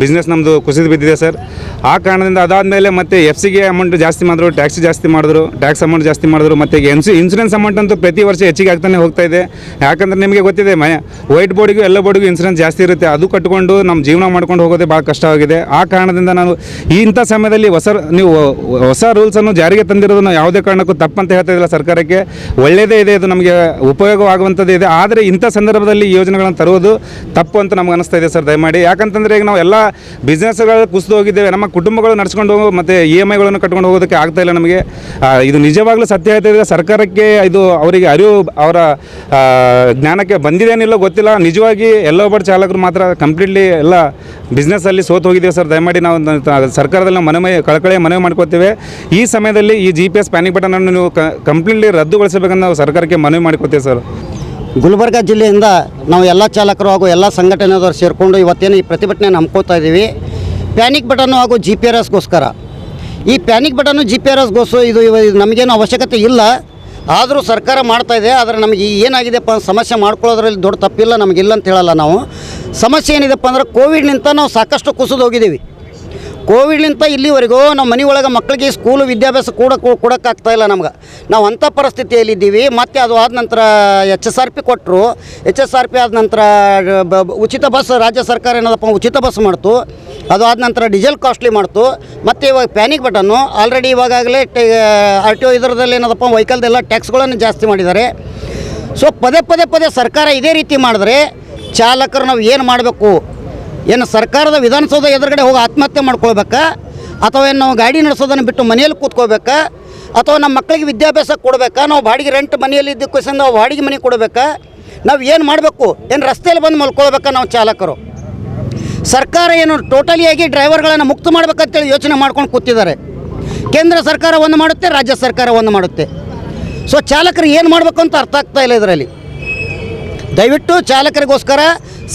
ಬಿಸ್ನೆಸ್ ನಮ್ಮದು ಕುಸಿದು ಬಿದ್ದಿದೆ ಸರ್. ಆ ಕಾರಣದಿಂದ ಅದಾದಮೇಲೆ ಮತ್ತು FCಗೆ ಅಮೌಂಟ್ ಜಾಸ್ತಿ ಮಾಡಿದ್ರು, ಟ್ಯಾಕ್ಸ್ ಜಾಸ್ತಿ ಮಾಡಿದ್ರು, ಟ್ಯಾಕ್ಸ್ ಅಮೌಂಟ್ ಜಾಸ್ತಿ ಮಾಡಿದ್ರು. ಮತ್ತು ಇನ್ಸೂರೆನ್ಸ್ ಅಮೌಂಟ್ ಅಂತೂ ಪ್ರತಿ ವರ್ಷ ಹೆಚ್ಚಿಗೆ ಆಗ್ತಾನೆ ಹೋಗ್ತಾ ಇದೆ. ಯಾಕಂದರೆ ನಿಮಗೆ ಗೊತ್ತಿದೆ, ವೈಟ್ ಬೋರ್ಡಿಗೂ ಎಲ್ಲೋ ಬೋರ್ಡಿಗೂ ಇನ್ಸೂರೆನ್ಸ್ ಜಾಸ್ತಿ ಇರುತ್ತೆ. ಅದು ಕಟ್ಟಿಕೊಂಡು ನಮ್ಮ ಜೀವನ ಮಾಡ್ಕೊಂಡು ಹೋಗೋದೇ ಭಾಳ ಕಷ್ಟವಾಗಿದೆ. ಆ ಕಾರಣದಿಂದ ನಾನು ಇಂಥ ಸಮಯದಲ್ಲಿ ಹೊಸ ರೂಲ್ಸನ್ನು ಜಾರಿಗೆ ತಂದಿರೋದು ನಾವು ಯಾವುದೇ ಕಾರಣಕ್ಕೂ ತಪ್ಪಂತ ಹೇಳ್ತಾ ಇದ್ದಿಲ್ಲ. ಸರ್ಕಾರಕ್ಕೆ ಒಳ್ಳೆಯದೇ ಇದೆ, ಇದು ನಮಗೆ ಉಪಯೋಗವಾಗುವಂಥದ್ದು ಇದೆ. ಆದರೆ ಇಂಥ ಸಂದರ್ಭದಲ್ಲಿ ಈ ಯೋಜನೆಗಳನ್ನು ತರುವುದು ತಪ್ಪು ಅಂತ ನಮ್ಗೆ ಅನಿಸ್ತಾ ಇದೆ ಸರ್. ದಯಮಾಡಿ, ಯಾಕಂತಂದರೆ ಈಗ ನಾವು ಎಲ್ಲ ಬಿಸ್ನೆಸ್ಗಳು ಕುಸಿದು ಹೋಗಿದ್ದೇವೆ, ನಮ್ಮ ಕುಟುಂಬಗಳು ನಡೆಸ್ಕೊಂಡು ಹೋಗೋ ಮತ್ತು EMIಗಳನ್ನು ಕಟ್ಕೊಂಡು ಹೋಗೋದಕ್ಕೆ ಆಗ್ತಾ ಇಲ್ಲ ನಮಗೆ. ಇದು ನಿಜವಾಗ್ಲೂ ಸತ್ಯ ಹೇಳ್ತಾ ಇದೆ. ಸರ್ಕಾರಕ್ಕೆ ಇದು ಅವರಿಗೆ ಅರಿವು, ಅವರ ಜ್ಞಾನಕ್ಕೆ ಬಂದಿದೇನಿಲ್ಲ ಗೊತ್ತಿಲ್ಲ. ನಿಜವಾಗಿ ಎಲ್ಲೋ ಬೋರ್ಡ್ ಚಾಲಕರು ಮಾತ್ರ ಕಂಪ್ಲೀಟ್ಲಿ ಎಲ್ಲ ಬಿಸ್ನೆಸ್ಸಲ್ಲಿ ಸೋತು ಹೋಗಿದ್ದೇವೆ ಸರ್. ದಯಮಾಡಿ ನಾವು ಸರ್ಕಾರದಲ್ಲಿ ನಾವು ಕಳಕಳಿ ಮನವಿ ಮಾಡ್ಕೋತೇವೆ. ಈ ಸಮಯದಲ್ಲಿ ಈ GPS ಪ್ಯಾನಿಕ್ ಬಟನನ್ನು ನೀವು ಕಂಪ್ಲೀಟ್ಲಿ ರದ್ದುಗೊಳಿಸಬೇಕಂತ ನಾವು ಸರ್ಕಾರಕ್ಕೆ ಮನವಿ ಮಾಡ್ಕೋತೇವೆ ಸರ್. ಗುಲ್ಬರ್ಗ ಜಿಲ್ಲೆಯಿಂದ ನಾವು ಎಲ್ಲ ಚಾಲಕರು ಹಾಗೂ ಎಲ್ಲ ಸಂಘಟನೆದವರು ಸೇರಿಕೊಂಡು ಇವತ್ತೇನು ಈ ಪ್ರತಿಭಟನೆಯನ್ನು ಹಮ್ಮಿಕೊಳ್ತಾ ಇದ್ದೀವಿ. ಪ್ಯಾನಿಕ್ ಬಟನ್ನು ಹಾಗೂ GPRSಗೋಸ್ಕರ. ಈ ಪ್ಯಾನಿಕ್ ಬಟನ್ನು GPRSಗೋಸ್ಕರ ಇದು ನಮಗೇನು ಅವಶ್ಯಕತೆ ಇಲ್ಲ, ಆದರೂ ಸರ್ಕಾರ ಮಾಡ್ತಾ ಇದೆ. ಆದರೆ ನಮಗೆ ಏನಾಗಿದೆಪ್ಪ ಸಮಸ್ಯೆ ಮಾಡ್ಕೊಳ್ಳೋದ್ರಲ್ಲಿ ದೊಡ್ಡ ತಪ್ಪಿಲ್ಲ, ನಮಗಿಲ್ಲ ಅಂತ ಹೇಳಲ್ಲ. ನಾವು ಸಮಸ್ಯೆ ಏನಿದೆಪ್ಪ ಅಂದ್ರೆ ಕೋವಿಡ್ನಿಂದ ನಾವು ಸಾಕಷ್ಟು ಕುಸಿದು ಹೋಗಿದ್ದೀವಿ. ಕೋವಿಡ್ನಿಂದ ಇಲ್ಲಿವರೆಗೂ ನಮ್ಮ ಮನೆ ಒಳಗೆ ಮಕ್ಕಳಿಗೆ ಸ್ಕೂಲು ವಿದ್ಯಾಭ್ಯಾಸ ಕೊಡೋಕ್ಕಾಗ್ತಾಯಿಲ್ಲ ನಮ್ಗೆ. ನಾವು ಅಂಥ ಪರಿಸ್ಥಿತಿಯಲ್ಲಿದ್ದೀವಿ. ಮತ್ತು ಅದು ಆದ ನಂತರ HSRP ಕೊಟ್ಟರು. HSRP ಆದ ನಂತರ ಉಚಿತ ಬಸ್, ರಾಜ್ಯ ಸರ್ಕಾರ ಏನದಪ್ಪ ಉಚಿತ ಬಸ್ ಮಾಡ್ತು. ಅದು ಆದ ನಂತರ ಡೀಸೆಲ್ ಕಾಸ್ಟ್ಲಿ ಮಾಡ್ತು. ಮತ್ತು ಇವಾಗ ಪ್ಯಾನಿಕ್ ಬಟನ್ನು ಆಲ್ರೆಡಿ ಇವಾಗಲೇ RTO ಇದರದಲ್ಲಿ ಏನದಪ್ಪ ವೆಹಿಕಲ್ದೆಲ್ಲ ಟ್ಯಾಕ್ಸ್ಗಳನ್ನು ಜಾಸ್ತಿ ಮಾಡಿದ್ದಾರೆ. ಸೊ ಪದೇ ಸರ್ಕಾರ ಇದೇ ರೀತಿ ಮಾಡಿದ್ರೆ ಚಾಲಕರು ನಾವು ಏನು ಮಾಡಬೇಕು? ಏನು ಸರ್ಕಾರದ ವಿಧಾನಸೌಧ ಎದುರುಗಡೆ ಹೋಗಿ ಆತ್ಮಹತ್ಯೆ ಮಾಡ್ಕೊಳ್ಬೇಕಾ, ಅಥವಾ ಏನು ನಾವು ಗಾಡಿ ನಡೆಸೋದನ್ನು ಬಿಟ್ಟು ಮನೆಯಲ್ಲಿ ಕೂತ್ಕೋಬೇಕಾ, ಅಥವಾ ನಮ್ಮ ಮಕ್ಕಳಿಗೆ ವಿದ್ಯಾಭ್ಯಾಸ ಕೊಡಬೇಕಾ, ನಾವು ಬಾಡಿಗೆ ರೆಂಟ್ ಮನೆಯಲ್ಲಿ ಇದ್ದಕ್ಕೋಸ್ಕರ ನಾವು ಬಾಡಿಗೆ ಮನೆ ಕೊಡಬೇಕಾ, ನಾವು ಏನು ಮಾಡಬೇಕು? ಏನು ರಸ್ತೆಯಲ್ಲಿ ಬಂದು ಮಲ್ಕೊಳ್ಬೇಕಾ ನಾವು ಚಾಲಕರು? ಸರ್ಕಾರ ಏನು ಟೋಟಲಿಯಾಗಿ ಡ್ರೈವರ್ಗಳನ್ನು ಮುಕ್ತ ಮಾಡ್ಬೇಕಂತೇಳಿ ಯೋಚನೆ ಮಾಡ್ಕೊಂಡು ಕೂತಿದ್ದಾರೆ. ಕೇಂದ್ರ ಸರ್ಕಾರ ಒಂದು ಮಾಡುತ್ತೆ, ರಾಜ್ಯ ಸರ್ಕಾರ ಒಂದು ಮಾಡುತ್ತೆ. ಸೊ ಚಾಲಕರು ಏನು ಮಾಡಬೇಕು ಅಂತ ಅರ್ಥ ಆಗ್ತಾ ಇಲ್ಲ ಇದರಲ್ಲಿ. ದಯವಿಟ್ಟು ಚಾಲಕರಿಗೋಸ್ಕರ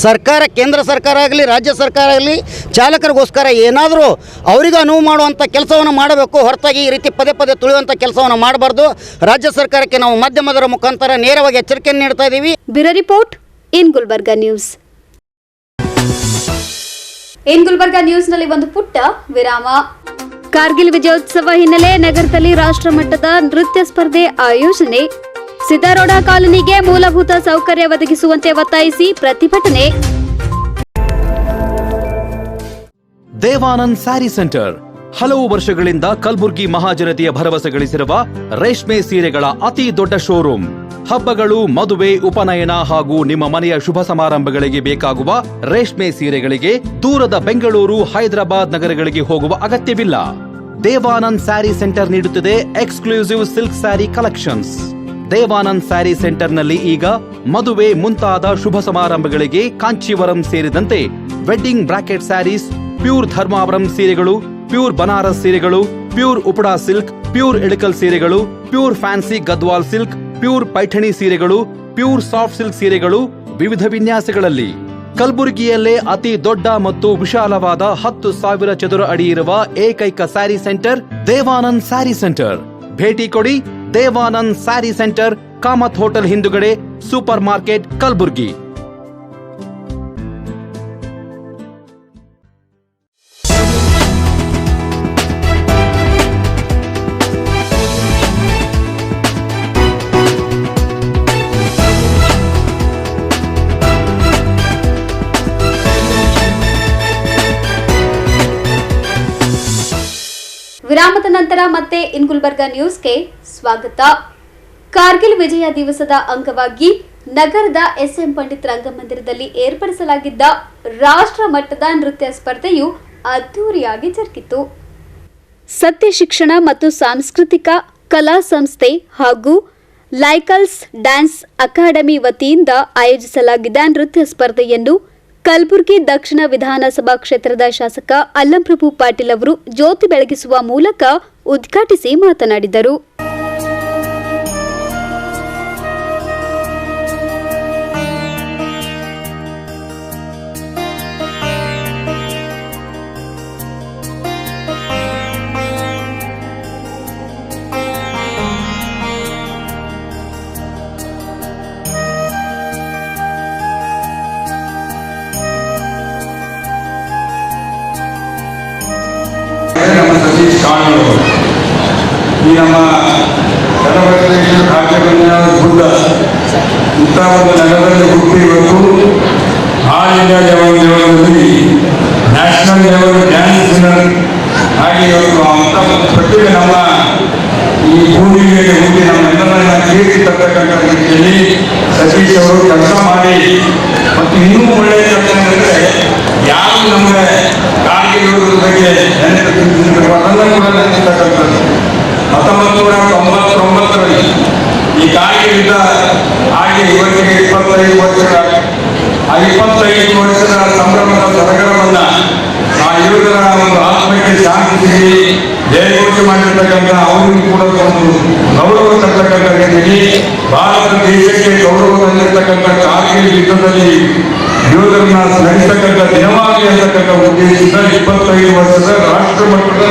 ಸರ್ಕಾರ, ಕೇಂದ್ರ ಸರ್ಕಾರ ಆಗಲಿ ರಾಜ್ಯ ಸರ್ಕಾರ ಆಗಲಿ, ಚಾಲಕರಿಗೋಸ್ಕರ ಏನಾದರೂ ಅವರಿಗೂ ಅನುವು ಮಾಡುವಂಥ ಕೆಲಸವನ್ನು ಮಾಡಬೇಕು. ಹೊರತಾಗಿ ಈ ರೀತಿ ಪದೇ ಪದೇ ತುಳಿಯುವಂಥ ಕೆಲಸವನ್ನು ಮಾಡಬಾರ್ದು. ರಾಜ್ಯ ಸರ್ಕಾರಕ್ಕೆ ನಾವು ಮಾಧ್ಯಮದರ ಮುಖಾಂತರ ನೇರವಾಗಿ ಎಚ್ಚರಿಕೆಯನ್ನು ನೀಡ್ತಾ ಇದ್ದೀವಿ. Bureau report in Gulbarga news. In Gulbarga ನ್ಯೂಸ್ನಲ್ಲಿ ಒಂದು ಪುಟ್ಟ ವಿರಾಮ. ಕಾರ್ಗಿಲ್ ವಿಜಯೋತ್ಸವ ಹಿನ್ನೆಲೆ ನಗರದಲ್ಲಿ ರಾಷ್ಟ್ರ ಮಟ್ಟದ ನೃತ್ಯ ಸ್ಪರ್ಧೆ ಆಯೋಜನೆ. ಸಿದ್ದಾರೋಡ ಕಾಲೋನಿಗೆ ಮೂಲಭೂತ ಸೌಕರ್ಯ ಒದಗಿಸುವಂತೆ ಒತ್ತಾಯಿಸಿ ಪ್ರತಿಭಟನೆ. ದೇವಾನಂದ್ ಸ್ಯಾರಿ ಸೆಂಟರ್ ಹಲವು ವರ್ಷಗಳಿಂದ ಕಲಬುರ್ಗಿ ಮಹಾಜನತೆಯ ಭರವಸೆ ಗಳಿಸಿರುವ ರೇಷ್ಮೆ ಸೀರೆಗಳ ಅತಿ ದೊಡ್ಡ ಶೋರೂಮ್. ಹಬ್ಬಗಳು, ಮದುವೆ, ಉಪನಯನ ಹಾಗೂ ನಿಮ್ಮ ಮನೆಯ ಶುಭ ಸಮಾರಂಭಗಳಿಗೆ ಬೇಕಾಗುವ ರೇಷ್ಮೆ ಸೀರೆಗಳಿಗೆ ದೂರದ ಬೆಂಗಳೂರು, ಹೈದರಾಬಾದ್ ನಗರಗಳಿಗೆ ಹೋಗುವ ಅಗತ್ಯವಿಲ್ಲ. ದೇವಾನಂದ್ ಸ್ಯಾರಿ ಸೆಂಟರ್ ನೀಡುತ್ತಿದೆ exclusive silk sari collections. Devanand sari ಸೆಂಟರ್ನಲ್ಲಿ ಈಗ ಮದುವೆ ಮುಂತಾದ ಶುಭ ಸಮಾರಂಭಗಳಿಗೆ ಕಾಂಚೀವರಂ ಸೇರಿದಂತೆ wedding brocade saris, pure Dharmavaram ಸೀರೆಗಳು, ಪ್ಯೂರ್ ಬನಾರಸ್ ಸೀರೆಗಳು, pure Uppada silk, pure Ilkal ಸೀರೆಗಳು, pure fancy Gadwal silk, pure Paithani ಸೀರೆಗಳು, ಪ್ಯೂರ್ ಸಾಫ್ಟ್ ಸಿಲ್ಕ್ ಸೀರೆಗಳು ವಿವಿಧ ವಿನ್ಯಾಸಗಳಲ್ಲಿ. ಕಲಬುರಗಿಯಲ್ಲೇ ಅತಿ ದೊಡ್ಡ ಮತ್ತು ವಿಶಾಲವಾದ 10,000 ಚದುರ ಅಡಿ ಇರುವ ಏಕೈಕ ಸ್ಯಾರಿ ಸೆಂಟರ್ ದೇವಾನಂದ್ ಸ್ಯಾರಿ ಸೆಂಟರ್. ಭೇಟಿ ಕೊಡಿ. ದೇವಾನಂದ್ ಸ್ಯಾರಿ ಸೆಂಟರ್, ಕಾಮತ್ ಹೋಟೆಲ್ ಹಿಂದುಗಡೆ, ಸೂಪರ್ ಮಾರ್ಕೆಟ್, ಕಲಬುರ್ಗಿ. ವಿರಾಮದ ನಂತರ ಮತ್ತೆ ಇನ್ ಗುಲ್ಬರ್ಗಾ ನ್ಯೂಸ್ಗೆ ಸ್ವಾಗತ. ಕಾರ್ಗಿಲ್ ವಿಜಯ ದಿವಸದ ಅಂಗವಾಗಿ ನಗರದ ಎಸ್ಎಂ ಪಂಡಿತ್ ರಂಗಮಂದಿರದಲ್ಲಿ ಏರ್ಪಡಿಸಲಾಗಿದ್ದ ರಾಷ್ಟ್ರ ಮಟ್ಟದ ನೃತ್ಯ ಸ್ಪರ್ಧೆಯು ಅದ್ದೂರಿಯಾಗಿ ಜರುಗಿತು. ಸತ್ಯ ಶಿಕ್ಷಣ ಮತ್ತು ಸಾಂಸ್ಕೃತಿಕ ಕಲಾ ಸಂಸ್ಥೆ ಹಾಗೂ ಲೈಕಲ್ಸ್ ಡ್ಯಾನ್ಸ್ ಅಕಾಡೆಮಿ ವತಿಯಿಂದ ಆಯೋಜಿಸಲಾಗಿದ್ದ ನೃತ್ಯ ಸ್ಪರ್ಧೆಯನ್ನು ಕಲಬುರಗಿ ದಕ್ಷಿಣ ವಿಧಾನಸಭಾ ಕ್ಷೇತ್ರದ ಶಾಸಕ ಅಲ್ಲಂಪ್ರಭು ಪಾಟೀಲ್ ಅವರು ಜ್ಯೋತಿ ಬೆಳಗಿಸುವ ಮೂಲಕ ಉದ್ಘಾಟಿಸಿ ಮಾತನಾಡಿದರು. ಈ ನಮ್ಮ ಕಲಬುರಗಿ ರಾಜ್ಯ ಬುದ್ಧ ಇಂಥ ಒಂದು ನಗರದಲ್ಲಿ ಹುಟ್ಟಿ ಇವತ್ತು ಆಲ್ ಇಂಡಿಯಾ ಲೆವೆಲ್ನಲ್ಲಿ ನ್ಯಾಷನಲ್ ಲೆವೆಲ್ ಡ್ಯಾನ್ಸ್ ವಿನ್ನರ್ ಆಗಿ ಇವತ್ತು ಅಂಥ ಒಂದು ಪ್ರತಿಭೆ ನಮ್ಮ ಈ ಭೂಮಿಗೆ ಹುಟ್ಟಿ ನಮ್ಮೆಲ್ಲರನ್ನ ಕೀರ್ತಿ ತರ್ತಕ್ಕಂಥ ರೀತಿಯಲ್ಲಿ ಸತೀಶ್ ಅವರು ಕೆಲಸ ಮಾಡಿ ಮತ್ತು ಇನ್ನೂ ಒಳ್ಳೆಯ ಕೆಲಸ ಅಂದರೆ ಯಾರು ನಮಗೆ ಕಾರ್ಗಿಲ್ ಬಗ್ಗೆ ನೆನಪಿಸಿದ್ರು ಅದನ್ನು ಕೂಡ ನೆನಪಿಸ್ತಕ್ಕಂಥದ್ದು. 1999ರಲ್ಲಿ ಈ ಕಾರ್ಗಿಲ್ ಯುದ್ಧ ಹಾಗೆ ಇವತ್ತಿಗೆ 25 ವರ್ಷ. ಆ 25 ವರ್ಷದ ಸಂಭ್ರಮದ ಸಡಗರವನ್ನು ಆ ಯೋಧರ ಒಂದು ಆತ್ಮಕ್ಕೆ ಶಾಂತಿ ಸಿಗಿ ಜಯಘೋಷ ಮಾಡಿರ್ತಕ್ಕಂಥ ಅವರಿಗೂ ಕೂಡ ಒಂದು ಗೌರವ ತರ್ತಕ್ಕಂಥ ರೀತಿಯಲ್ಲಿ ಭಾರತ ದೇಶಕ್ಕೆ ಗೌರವ ತಂದಿರ್ತಕ್ಕಂಥ ಕಾರ್ಗಿಲ್ ಯುದ್ಧದಲ್ಲಿ ಯೋಧರನ್ನ ಸ್ಮರಿಸತಕ್ಕಂಥ ದಿನವಾಗಿ ಅಂತಕ್ಕಂಥ ಉದ್ದೇಶದಿಂದ 25 ವರ್ಷದ ರಾಷ್ಟ್ರ ಮಟ್ಟದ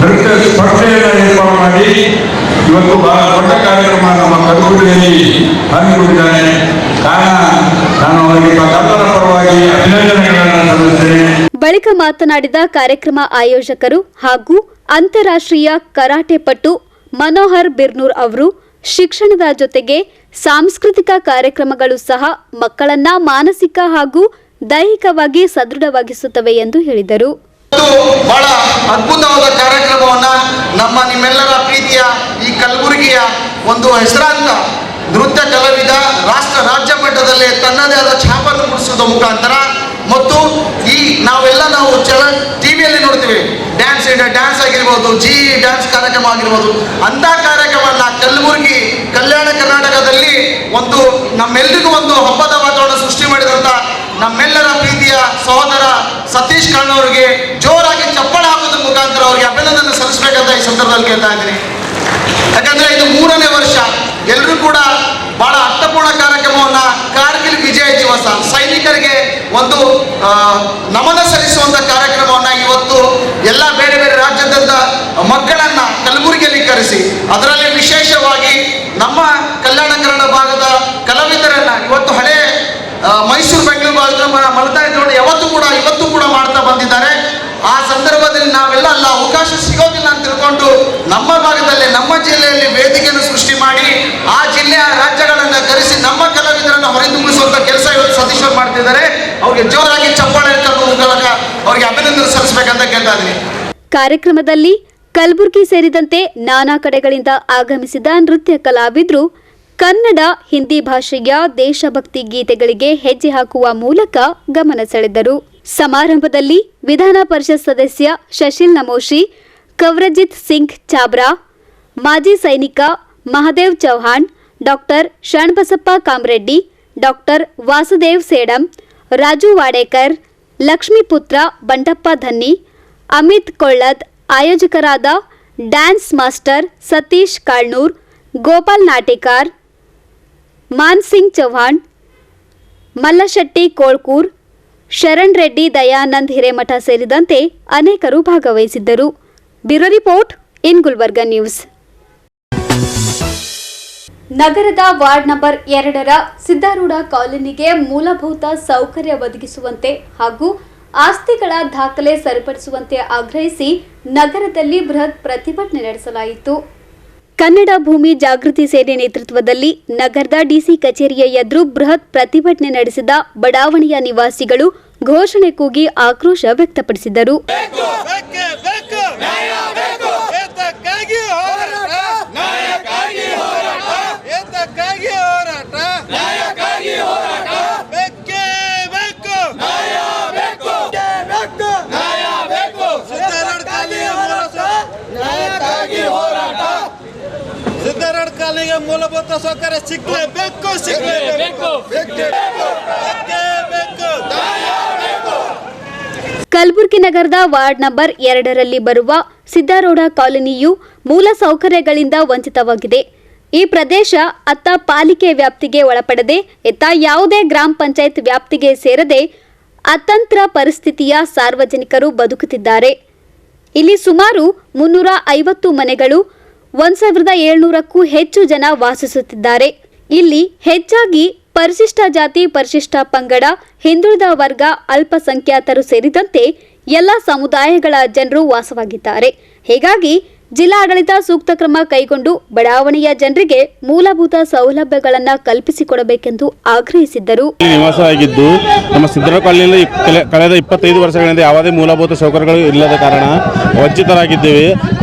ನೃತ್ಯ ಸ್ಪರ್ಧೆಯನ್ನು ಏರ್ಪಾಡು ಮಾಡಿ ಇವತ್ತು ಬಹಳ ದೊಡ್ಡ ಕಾರ್ಯಕ್ರಮ ನಮ್ಮ ಕಲಬುರಗಿಯಲ್ಲಿ ಹಮ್ಮಿಕೊಂಡಿದ್ದಾನೆ. ಕಾರಣ ನಾನು ಅವರಿಗೆ ಎಲ್ಲರ ಪರವಾಗಿ ಅಭಿನಂದನೆಗಳನ್ನು ಸಲ್ಲಿಸುತ್ತೇನೆ. ಬಳಿಕ ಮಾತನಾಡಿದ ಕಾರ್ಯಕ್ರಮ ಆಯೋಜಕರು ಹಾಗೂ ಅಂತಾರಾಷ್ಟ್ರೀಯ ಕರಾಟೆ ಪಟು ಮನೋಹರ್ ಬಿರ್ನೂರ್ ಅವರು, ಶಿಕ್ಷಣದ ಜೊತೆಗೆ ಸಾಂಸ್ಕೃತಿಕ ಕಾರ್ಯಕ್ರಮಗಳು ಸಹ ಮಕ್ಕಳನ್ನ ಮಾನಸಿಕ ಹಾಗೂ ದೈಹಿಕವಾಗಿ ಸದೃಢವಾಗಿಸುತ್ತವೆ ಎಂದು ಹೇಳಿದರು. ಬಹಳ ಅದ್ಭುತವಾದ ಕಾರ್ಯಕ್ರಮವನ್ನ ನಮ್ಮ ನಿಮ್ಮೆಲ್ಲರ ಪ್ರೀತಿಯ ಈ ಕಲಬುರಗಿಯ ಒಂದು ಹೆಸರಾಂತ ನೃತ್ಯ ಕಲಾವಿದ ರಾಜ್ಯ ಮಟ್ಟದಲ್ಲಿ ತನ್ನದೇ ಆದ ಛಾಪನ್ನು ಮೂಡಿಸುವುದರ ಮುಖಾಂತರ ಮತ್ತು ಈ ನಾವು ಟಿವಿಯಲ್ಲಿ ನೋಡ್ತೀವಿ ಡ್ಯಾನ್ಸ್ ಆಗಿರ್ಬೋದು, ಡ್ಯಾನ್ಸ್ ಕಾರ್ಯಕ್ರಮ ಆಗಿರ್ಬೋದು, ಅಂತ ಕಾರ್ಯಕ್ರಮವನ್ನ ಕಲಬುರಗಿ ಕಲ್ಯಾಣ ಕರ್ನಾಟಕದಲ್ಲಿ ಒಂದು ನಮ್ಮೆಲ್ಲರಿಗೂ ಒಂದು ಹಬ್ಬದ ವಾತಾವರಣ ಸೃಷ್ಟಿ ಮಾಡಿದಂತ ನಮ್ಮೆಲ್ಲರ ಪ್ರೀತಿಯ ಸಹೋದರ ಸತೀಶ್ ಕಣ್ಣವರಿಗೆ ಜೋರಾಗಿ ಚಪ್ಪಾಳೆ ಹಾಕೋದ್ರ ಮುಖಾಂತರ ಅವರಿಗೆ ಅಭಿನಂದನೆ ಸಲ್ಲಿಸಬೇಕಂತ ಈ ಸಂದರ್ಭದಲ್ಲಿ ಕೇಳ್ತಾ ಇದ್ದೀನಿ. ಯಾಕಂದ್ರೆ ಇದು 3ನೇ ವರ್ಷ. ಎಲ್ಲರೂ ಕೂಡ ಬಹಳ ಅರ್ಥಪೂರ್ಣ ಕಾರ್ಯಕ್ರಮವನ್ನ ಕಾರ್ಗಿಲ್ ವಿಜಯ ದಿವಸ ಸೈನಿಕರಿಗೆ ಒಂದು ನಮನ ಸಲ್ಲಿಸುವಂತ ಕಾರ್ಯಕ್ರಮವನ್ನ ಇವತ್ತು ಎಲ್ಲ ಬೇರೆ ಬೇರೆ ರಾಜ್ಯದಿಂದ ಮಕ್ಕಳನ್ನ ಕಲಬುರಗಿಯಲ್ಲಿ ಕರೆಸಿ, ಅದರಲ್ಲಿ ವಿಶೇಷವಾಗಿ ನಮ್ಮ ಕಲ್ಯಾಣ ಕನ್ನಡ ಭಾಗದ ಕಲಾವಿದರನ್ನ ಇವತ್ತು ಹಳೆ ಮೈಸೂರು ಬೆಂಗಳೂರು ಭಾಗದ ಮಲತಾಯಿ ಇವತ್ತು ಕೂಡ ಮಾಡ್ತಾ ಬಂದಿದ್ದಾರೆ. ಆ ಸಂದರ್ಭದಲ್ಲಿ ನಾವೆಲ್ಲ ಅವಕಾಶ ಸಿಗೋದಿಲ್ಲ ಅಂತ ತಿಳ್ಕೊಂಡು ನಮ್ಮ ಭಾಗದಲ್ಲಿ ನಮ್ಮ ಜಿಲ್ಲೆಯಲ್ಲಿ ವೇದಿಕೆಯನ್ನು ಸೃಷ್ಟಿ ಮಾಡಿ ಆ ಜಿಲ್ಲೆಯ ರಾಜ್ಯಗಳನ್ನ ಕರೆಸಿ ನಮ್ಮ ಕಲಾವಿದರನ್ನ ಹೊರತುಂಬಿಸುವಂತ ಕೆಲಸ ಇವತ್ತು ಸತೀಶ್ ಅವರು ಮಾಡ್ತಿದ್ದಾರೆ. ಅವ್ರಿಗೆ ಜೋರಾಗಿ ಚಪ್ಪಾಳೆ ಮೂಲಕ ಅವ್ರಿಗೆ ಅಭಿನಂದನೆ ಸಲ್ಲಿಸಬೇಕಂತ ಕೇಳ್ತಾ ಇದ್ದೀನಿ. ಕಾರ್ಯಕ್ರಮದಲ್ಲಿ ಕಲಬುರಗಿ ಸೇರಿದಂತೆ ನಾನಾ ಕಡೆಗಳಿಂದ ಆಗಮಿಸಿದ ನೃತ್ಯ ಕಲಾವಿದರು ಕನ್ನಡ, ಹಿಂದಿ ಭಾಷೆಯ ದೇಶಭಕ್ತಿ ಗೀತೆಗಳಿಗೆ ಹೆಜ್ಜೆ ಹಾಕುವ ಮೂಲಕ ಗಮನ ಸೆಳೆದರು. ಸಮಾರಂಭದಲ್ಲಿ ವಿಧಾನ ಪರಿಷತ್ ಸದಸ್ಯ ಶಶಿಲ್ ನಮೋಶಿ, ಕವರಜಿತ್ ಸಿಂಗ್ ಚಾಬ್ರಾ, ಮಾಜಿ ಸೈನಿಕ ಮಹದೇವ್ ಚೌಹಾಣ್, ಡಾಕ್ಟರ್ ಶರಣಬಸಪ್ಪ ಕಾಮರೆಡ್ಡಿ, ಡಾಕ್ಟರ್ ವಾಸುದೇವ್ ಸೇಡಂ, ರಾಜು ವಾಡೇಕರ್, ಲಕ್ಷ್ಮೀಪುತ್ರ ಬಂಟಪ್ಪ ಧನ್ನಿ, ಅಮಿತ್ ಕೊಳ್ಳದ್, ಆಯೋಜಕರಾದ ಡ್ಯಾನ್ಸ್ ಮಾಸ್ಟರ್ ಸತೀಶ್ ಕಾಳ್ನೂರ್, ಗೋಪಾಲ್ ನಾಟೇಕಾರ್, ಮಾನ್ಸಿಂಗ್ ಚೌಹಾಣ್, ಮಲ್ಲಶೆಟ್ಟಿ ಕೋಳ್ಕೂರ್, ಶರಣ್ ರೆಡ್ಡಿ, ದಯಾನಂದ್ ಹಿರೇಮಠ ಸೇರಿದಂತೆ ಅನೇಕರು ಭಾಗವಹಿಸಿದ್ದರು. Bureau report in Gulbarga news. ನಗರದ ವಾರ್ಡ್ ನಂಬರ್ 2ರ ಸಿದ್ದಾರೂಢ ಕಾಲೋನಿಗೆ ಮೂಲಭೂತ ಸೌಕರ್ಯ ಒದಗಿಸುವಂತೆ ಹಾಗೂ ಆಸ್ತಿಗಳ ದಾಖಲೆ ಸರಿಪಡಿಸುವಂತೆ ಆಗ್ರಹಿಸಿ ನಗರದಲ್ಲಿ ಬೃಹತ್ ಪ್ರತಿಭಟನೆ ನಡೆಸಲಾಯಿತು. ಕನ್ನಡ ಭೂಮಿ ಜಾಗೃತಿ ಸೇನೆ ನೇತೃತ್ವದಲ್ಲಿ ನಗರದ ಡಿಸಿ ಕಚೇರಿಯ ಎದುರು ಬೃಹತ್ ಪ್ರತಿಭಟನೆ ನಡೆಸಿದ ಬಡಾವಣೆಯ ನಿವಾಸಿಗಳು ಘೋಷಣೆ ಕೂಗಿ ಆಕ್ರೋಶ ವ್ಯಕ್ತಪಡಿಸಿದರು. ಕಾಲಿಗೆ ಮೂಲಭೂತ ಸೌಕರ್ಯ ಸಿಗಲೇಬೇಕು. ಕಲಬುರಗಿ ನಗರದ ವಾರ್ಡ್ ನಂಬರ್ 2ರಲ್ಲಿ ಬರುವ ಸಿದ್ದಾರೂಢ ಕಾಲೋನಿಯು ಮೂಲ ಸೌಕರ್ಯಗಳಿಂದ ವಂಚಿತವಾಗಿದೆ. ಈ ಪ್ರದೇಶ ಅತ್ತ ಪಾಲಿಕೆ ವ್ಯಾಪ್ತಿಗೆ ಒಳಪಡದೆ ಇತ್ತ ಯಾವುದೇ ಗ್ರಾಮ ಪಂಚಾಯತ್ ವ್ಯಾಪ್ತಿಗೆ ಸೇರದೆ ಅತಂತ್ರ ಪರಿಸ್ಥಿತಿಯ ಸಾರ್ವಜನಿಕರು ಬದುಕುತ್ತಿದ್ದಾರೆ. ಇಲ್ಲಿ ಸುಮಾರು 350 ಮನೆಗಳು, 1700ಕ್ಕೂ ಹೆಚ್ಚು ಜನ ವಾಸಿಸುತ್ತಿದ್ದಾರೆ. ಇಲ್ಲಿ ಹೆಚ್ಚಾಗಿ ಪರಿಶಿಷ್ಟ ಜಾತಿ, ಪರಿಶಿಷ್ಟ ಪಂಗಡ, ಹಿಂದುಳಿದ ವರ್ಗ, ಅಲ್ಪಸಂಖ್ಯಾತರು ಸೇರಿದಂತೆ ಎಲ್ಲ ಸಮುದಾಯಗಳ ಜನರು ವಾಸವಾಗಿದ್ದಾರೆ. ಹೀಗಾಗಿ ಜಿಲ್ಲಾಡಳಿತ ಸೂಕ್ತ ಕ್ರಮ ಕೈಗೊಂಡು ಬಡಾವಣೆಯ ಜನರಿಗೆ ಮೂಲಭೂತ ಸೌಲಭ್ಯಗಳನ್ನು ಕಲ್ಪಿಸಿಕೊಡಬೇಕೆಂದು ಆಗ್ರಹಿಸಿದ್ದರು. ನಿವಾಸವಾಗಿದ್ದು ನಮ್ಮ ಸಿದ್ದರ ಕಾಲೋನಿಯಲ್ಲಿ ಕಳೆದ 25 ವರ್ಷಗಳಿಂದ ಯಾವುದೇ ಮೂಲಭೂತ ಸೌಕರ್ಯಗಳು ಇಲ್ಲದ ಕಾರಣ ವಂಚಿತರಾಗಿದ್ದೇವೆ.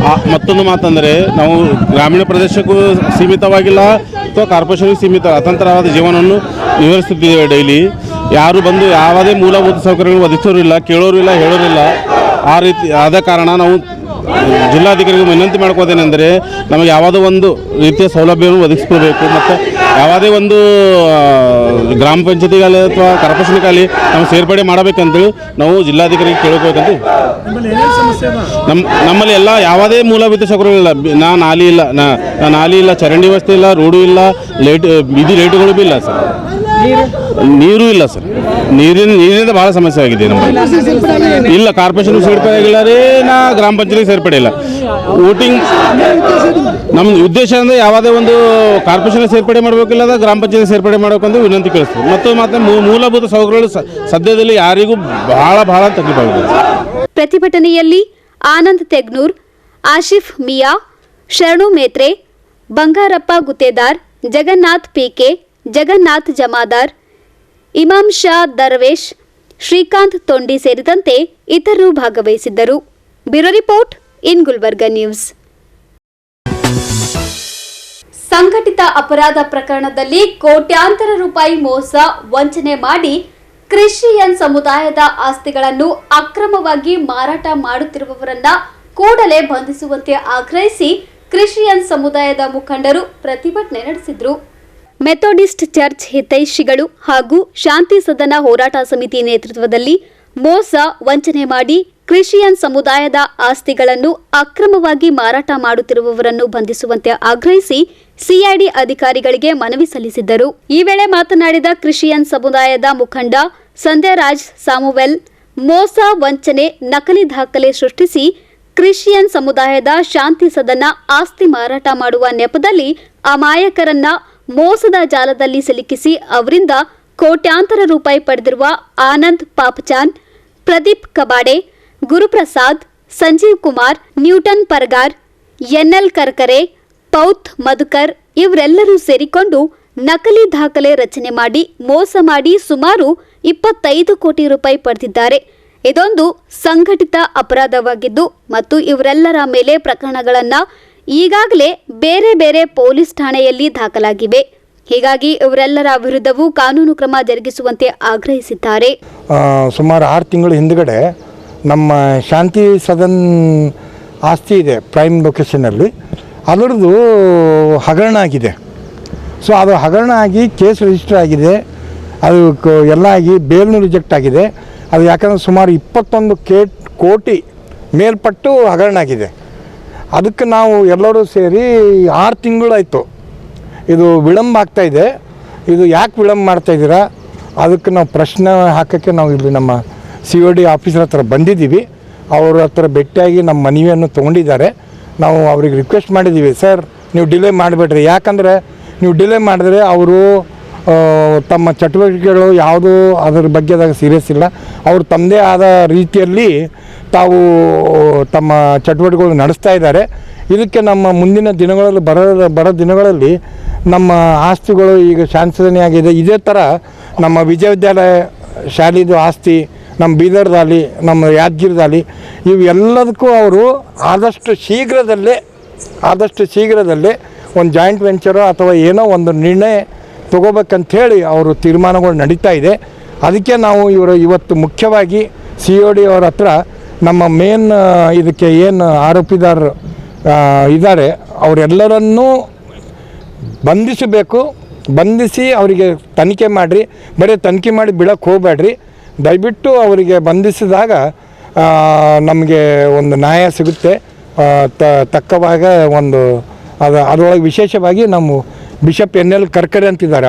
ಮತ್ತೊಂದು ಮಾತಂದರೆ ನಾವು ಗ್ರಾಮೀಣ ಪ್ರದೇಶಕ್ಕೂ ಸೀಮಿತವಾಗಿಲ್ಲ ಅಥವಾ ಕಾರ್ಪೊರೇಷನ್ಗೂ ಸೀಮಿತ ಅತಂತ್ರವಾದ ಜೀವನವನ್ನು ನಿವರಿಸುತ್ತಿದ್ದೇವೆ. ಡೈಲಿ ಯಾರು ಬಂದು ಯಾವುದೇ ಮೂಲಭೂತ ಸೌಕರ್ಯಗಳು ಒದಗಿಸೋರು ಇಲ್ಲ, ಕೇಳೋರು ಇಲ್ಲ, ಹೇಳೋರು ಇಲ್ಲ. ಆ ರೀತಿ ಆದ ಕಾರಣ ನಾವು ಜಿಲ್ಲಾಧಿಕಾರಿಗೂ ವಿನಂತಿ ಮಾಡ್ಕೋದೇನೆಂದರೆ ನಮಗೆ ಯಾವುದೋ ಒಂದು ರೀತಿಯ ಸೌಲಭ್ಯವನ್ನು ಒದಗಿಸ್ಕೊಳ್ಬೇಕು ಮತ್ತು ಯಾವುದೇ ಒಂದು ಗ್ರಾಮ ಪಂಚಾಯತಿಗಾಗಲಿ ಅಥವಾ ಕಾರ್ಪೊರೇಷನ್ಗಾಗಲಿ ನಾವು ಸೇರ್ಪಡೆ ಮಾಡಬೇಕಂತೇಳಿ ನಾವು ಜಿಲ್ಲಾಧಿಕಾರಿಗೆ ಕೇಳಬೇಕಂತ. ನಮ್ಮಲ್ಲಿ ಎಲ್ಲ ಯಾವುದೇ ಮೂಲಭೂತ ಸೌಕರ್ಯಗಳಿಲ್ಲ. ನಾಲಿ ಇಲ್ಲ, ಚರಂಡಿ ವ್ಯವಸ್ಥೆ ಇಲ್ಲ, ರೋಡು ಇಲ್ಲ, ಬೀದಿ ಲೈಟುಗಳು ಭೀ ಇಲ್ಲ ಸರ್. ನೀರು ಇಲ್ಲ ಸರ್. ನೀರಿನಿಂದ ಭಾಳ ಸಮಸ್ಯೆ ಆಗಿದೆ ನಮ್ಮಲ್ಲಿ. ಇಲ್ಲ, ಕಾರ್ಪೊರೇಷನ್ ಸೇರ್ಪಡೆ ಆಗಿಲ್ಲ ರೀ, ಗ್ರಾಮ ಪಂಚಾಯತ್ ಸೇರ್ಪಡೆ ಇಲ್ಲ. ವೋಟಿಂಗ್ ನಮ್ಮ ಉದ್ದೇಶ ಅಂದರೆ ಯಾವುದೇ ಒಂದು ಕಾರ್ಪೊರೇಷನ್ ಸೇರ್ಪಡೆ ಮಾಡಬೇಕಿಲ್ಲ, ಗ್ರಾಮ ಪಂಚಾಯತ್ ಸೇರ್ಪಡೆ ಮಾಡಬೇಕಂತ ವಿನಂತಿ ಕಳಿಸ್ತೀವಿ. ಮತ್ತು ಮೂಲಭೂತ ಸೌಕರ್ಯಗಳು ಸದ್ಯದಲ್ಲಿ ಯಾರಿಗೂ ಬಹಳ ತಕಲೀಫಾಗಿದೆ. ಪ್ರತಿಭಟನೆಯಲ್ಲಿ ಆನಂದ್ ತೆಗ್ನೂರ್, ಆಶಿಫ್ ಮಿಯಾ, ಶರಣು ಮೇತ್ರೆ, ಬಂಗಾರಪ್ಪ ಗುತ್ತೇದಾರ್, ಜಗನ್ನಾಥ್ ಪಿಕೆ, ಜಗನ್ನಾಥ್ ಜಮಾದಾರ್, ಇಮಾಮ್ ಶಾ ದರ್ವೇಶ್, ಶ್ರೀಕಾಂತ್ ತೊಂಡಿ ಸೇರಿದಂತೆ ಇತರರು ಭಾಗವಹಿಸಿದ್ದರು. Bureau report in Gulbarga news. ಸಂಘಟಿತ ಅಪರಾಧ ಪ್ರಕರಣದಲ್ಲಿ ಕೋಟ್ಯಾಂತರ ರೂಪಾಯಿ ಮೋಸ, ವಂಚನೆ ಮಾಡಿ ಕ್ರಿಶ್ಚಿಯನ್ ಸಮುದಾಯದ ಆಸ್ತಿಗಳನ್ನು ಅಕ್ರಮವಾಗಿ ಮಾರಾಟ ಮಾಡುತ್ತಿರುವವರನ್ನ ಕೂಡಲೇ ಬಂಧಿಸುವಂತೆ ಆಗ್ರಹಿಸಿ ಕ್ರಿಶ್ಚಿಯನ್ ಸಮುದಾಯದ ಮುಖಂಡರು ಪ್ರತಿಭಟನೆ ನಡೆಸಿದರು. ಮೆಥೋಡಿಸ್ಟ್ ಚರ್ಚ್ ಹಿತೈಷಿಗಳು ಹಾಗೂ ಶಾಂತಿ ಸದನ ಹೋರಾಟ ಸಮಿತಿ ನೇತೃತ್ವದಲ್ಲಿ ಮೋಸ ವಂಚನೆ ಮಾಡಿ ಕ್ರಿಶ್ಚಿಯನ್ ಸಮುದಾಯದ ಆಸ್ತಿಗಳನ್ನು ಅಕ್ರಮವಾಗಿ ಮಾರಾಟ ಮಾಡುತ್ತಿರುವವರನ್ನು ಬಂಧಿಸುವಂತೆ ಆಗ್ರಹಿಸಿ ಸಿಐಡಿ ಅಧಿಕಾರಿಗಳಿಗೆ ಮನವಿ ಸಲ್ಲಿಸಿದ್ದರು. ಈ ವೇಳೆ ಮಾತನಾಡಿದ ಕ್ರಿಶ್ಚಿಯನ್ ಸಮುದಾಯದ ಮುಖಂಡ ಸಂಧ್ಯಾರಾಜ್ ಸಾಮುವೆಲ್, ಮೋಸ ವಂಚನೆ ನಕಲಿ ದಾಖಲೆ ಸೃಷ್ಟಿಸಿ ಕ್ರಿಶ್ಚಿಯನ್ ಸಮುದಾಯದ ಶಾಂತಿ ಸದನ ಆಸ್ತಿ ಮಾರಾಟ ಮಾಡುವ ನೆಪದಲ್ಲಿ ಅಮಾಯಕರನ್ನ ಮೋಸದ ಜಾಲದಲ್ಲಿ ಸಿಲುಕಿಸಿ ಅವರಿಂದ ಕೋಟ್ಯಾಂತರ ರೂಪಾಯಿ ಪಡೆದಿರುವ ಆನಂದ್ ಪಾಪಚಾನ್, ಪ್ರದೀಪ್ ಕಬಾಡೆ, ಗುರುಪ್ರಸಾದ್, ಸಂಜೀವ್ ಕುಮಾರ್, ನ್ಯೂಟನ್ ಪರ್ಗಾರ್, ಎನ್ಎಲ್ ಕರ್ಕರೆ, ಪೌತ್ ಮಧುಕರ್ ಇವರೆಲ್ಲರೂ ಸೇರಿಕೊಂಡು ನಕಲಿ ದಾಖಲೆ ರಚನೆ ಮಾಡಿ ಮೋಸ ಮಾಡಿ ಸುಮಾರು 25 ಕೋಟಿ ರೂಪಾಯಿ ಪಡೆದಿದ್ದಾರೆ. ಇದೊಂದು ಸಂಘಟಿತ ಅಪರಾಧವಾಗಿದ್ದು ಮತ್ತು ಇವರೆಲ್ಲರ ಮೇಲೆ ಪ್ರಕರಣಗಳನ್ನು ಈಗಾಗಲೇ ಬೇರೆ ಬೇರೆ ಪೊಲೀಸ್ ಠಾಣೆಯಲ್ಲಿ ದಾಖಲಾಗಿವೆ. ಹೀಗಾಗಿ ಇವರೆಲ್ಲರ ವಿರುದ್ಧವೂ ಕಾನೂನು ಕ್ರಮ ಜರುಗಿಸುವಂತೆ ಆಗ್ರಹಿಸಿದ್ದಾರೆ. ಸುಮಾರು 6 ತಿಂಗಳ ಹಿಂದುಗಡೆ ನಮ್ಮ ಶಾಂತಿ ಸದನ್ ಆಸ್ತಿ ಇದೆ ಪ್ರೈಮ್ ಲೊಕೇಶನಲ್ಲಿ, ಅದರದ್ದು ಹಗರಣ ಆಗಿದೆ. ಸೊ ಅದು ಹಗರಣ ಆಗಿ ಕೇಸ್ ರಿಜಿಸ್ಟರ್ ಆಗಿದೆ, ಅದು ಎಲ್ಲ ಆಗಿ ಬೇಲ್ನು ರಿಜೆಕ್ಟ್ ಆಗಿದೆ. ಅದು ಯಾಕಂದರೆ ಸುಮಾರು 21 ಕೋಟಿ ಮೇಲ್ಪಟ್ಟು ಹಗರಣ ಆಗಿದೆ. ಅದಕ್ಕೆ ನಾವು ಎಲ್ಲರೂ ಸೇರಿ 6 ತಿಂಗಳಾಯಿತು ಇದು ವಿಳಂಬ ಆಗ್ತಾಯಿದೆ. ಇದು ಯಾಕೆ ವಿಳಂಬ ಮಾಡ್ತಾಯಿದ್ದೀರಾ, ಅದಕ್ಕೆ ನಾವು ಪ್ರಶ್ನೆ ಹಾಕೋಕ್ಕೆ ನಾವು ಇಲ್ಲಿ ನಮ್ಮ COD ಆಫೀಸರ್ ಹತ್ರ ಬಂದಿದ್ದೀವಿ. ಅವ್ರ ಹತ್ರ ಭೇಟಿಯಾಗಿ ನಮ್ಮ ಮನವಿಯನ್ನು ತೊಗೊಂಡಿದ್ದಾರೆ. ನಾವು ಅವ್ರಿಗೆ ರಿಕ್ವೆಸ್ಟ್ ಮಾಡಿದ್ದೀವಿ, ಸರ್ ನೀವು ಡಿಲೇ ಮಾಡಬೇಡ್ರಿ, ಯಾಕಂದರೆ ನೀವು ಡಿಲೇ ಮಾಡಿದ್ರೆ ಅವರು ತಮ್ಮ ಚಟುವಟಿಕೆಗಳು ಯಾವುದೂ ಅದರ ಬಗ್ಗೆದಾಗ ಸೀರಿಯಸ್ ಇಲ್ಲ. ಅವರು ತಮ್ಮದೇ ಆದ ರೀತಿಯಲ್ಲಿ ತಾವು ತಮ್ಮ ಚಟುವಟಿಕೆಗಳು ನಡೆಸ್ತಾ ಇದ್ದಾರೆ. ಇದಕ್ಕೆ ನಮ್ಮ ಮುಂದಿನ ದಿನಗಳಲ್ಲಿ ಬರೋ ದಿನಗಳಲ್ಲಿ ನಮ್ಮ ಆಸ್ತಿಗಳು ಈಗ ಶಾಂತಿಸದನೆ ಆಗಿದೆ. ಇದೇ ಥರ ನಮ್ಮ ವಿಶ್ವವಿದ್ಯಾಲಯ ಶಾಲೆದು ಆಸ್ತಿ, ನಮ್ಮ ಬೀದರ್ದಾಲಿ, ನಮ್ಮ ಯಾದಗಿರಿದಾಲಿ, ಇವು ಎಲ್ಲದಕ್ಕೂ ಅವರು ಆದಷ್ಟು ಶೀಘ್ರದಲ್ಲೇ ಒಂದು ಜಾಯಿಂಟ್ ವೆಂಚರು ಅಥವಾ ಏನೋ ಒಂದು ನಿರ್ಣಯ ತೊಗೋಬೇಕಂಥೇಳಿ ಅವರು ತೀರ್ಮಾನಗಳು ನಡೀತಾ ಇದೆ. ಅದಕ್ಕೆ ನಾವು ಇವತ್ತು ಮುಖ್ಯವಾಗಿ COD ಅವರ ಹತ್ರ ನಮ್ಮ ಮೇನ್ ಇದಕ್ಕೆ ಏನು ಆರೋಪಿದಾರರು ಇದ್ದಾರೆ ಅವರೆಲ್ಲರನ್ನೂ ಬಂಧಿಸಿ ಅವರಿಗೆ ತನಿಖೆ ಮಾಡಿರಿ, ಬರೀ ತನಿಖೆ ಮಾಡಿ ಬಿಡೋಕ್ಕೆ ಹೋಗಬೇಡ್ರಿ. ದಯವಿಟ್ಟು ಅವರಿಗೆ ಬಂಧಿಸಿದಾಗ ನಮಗೆ ಒಂದು ನ್ಯಾಯ ಸಿಗುತ್ತೆ. ತಕ್ಕವಾಗ ಒಂದು ಅದರೊಳಗೆ ವಿಶೇಷವಾಗಿ ನಮ್ಮ ಬಿಷಪ್ NL ಕರ್ಕರೆ ಅಂತಿದ್ದಾರೆ,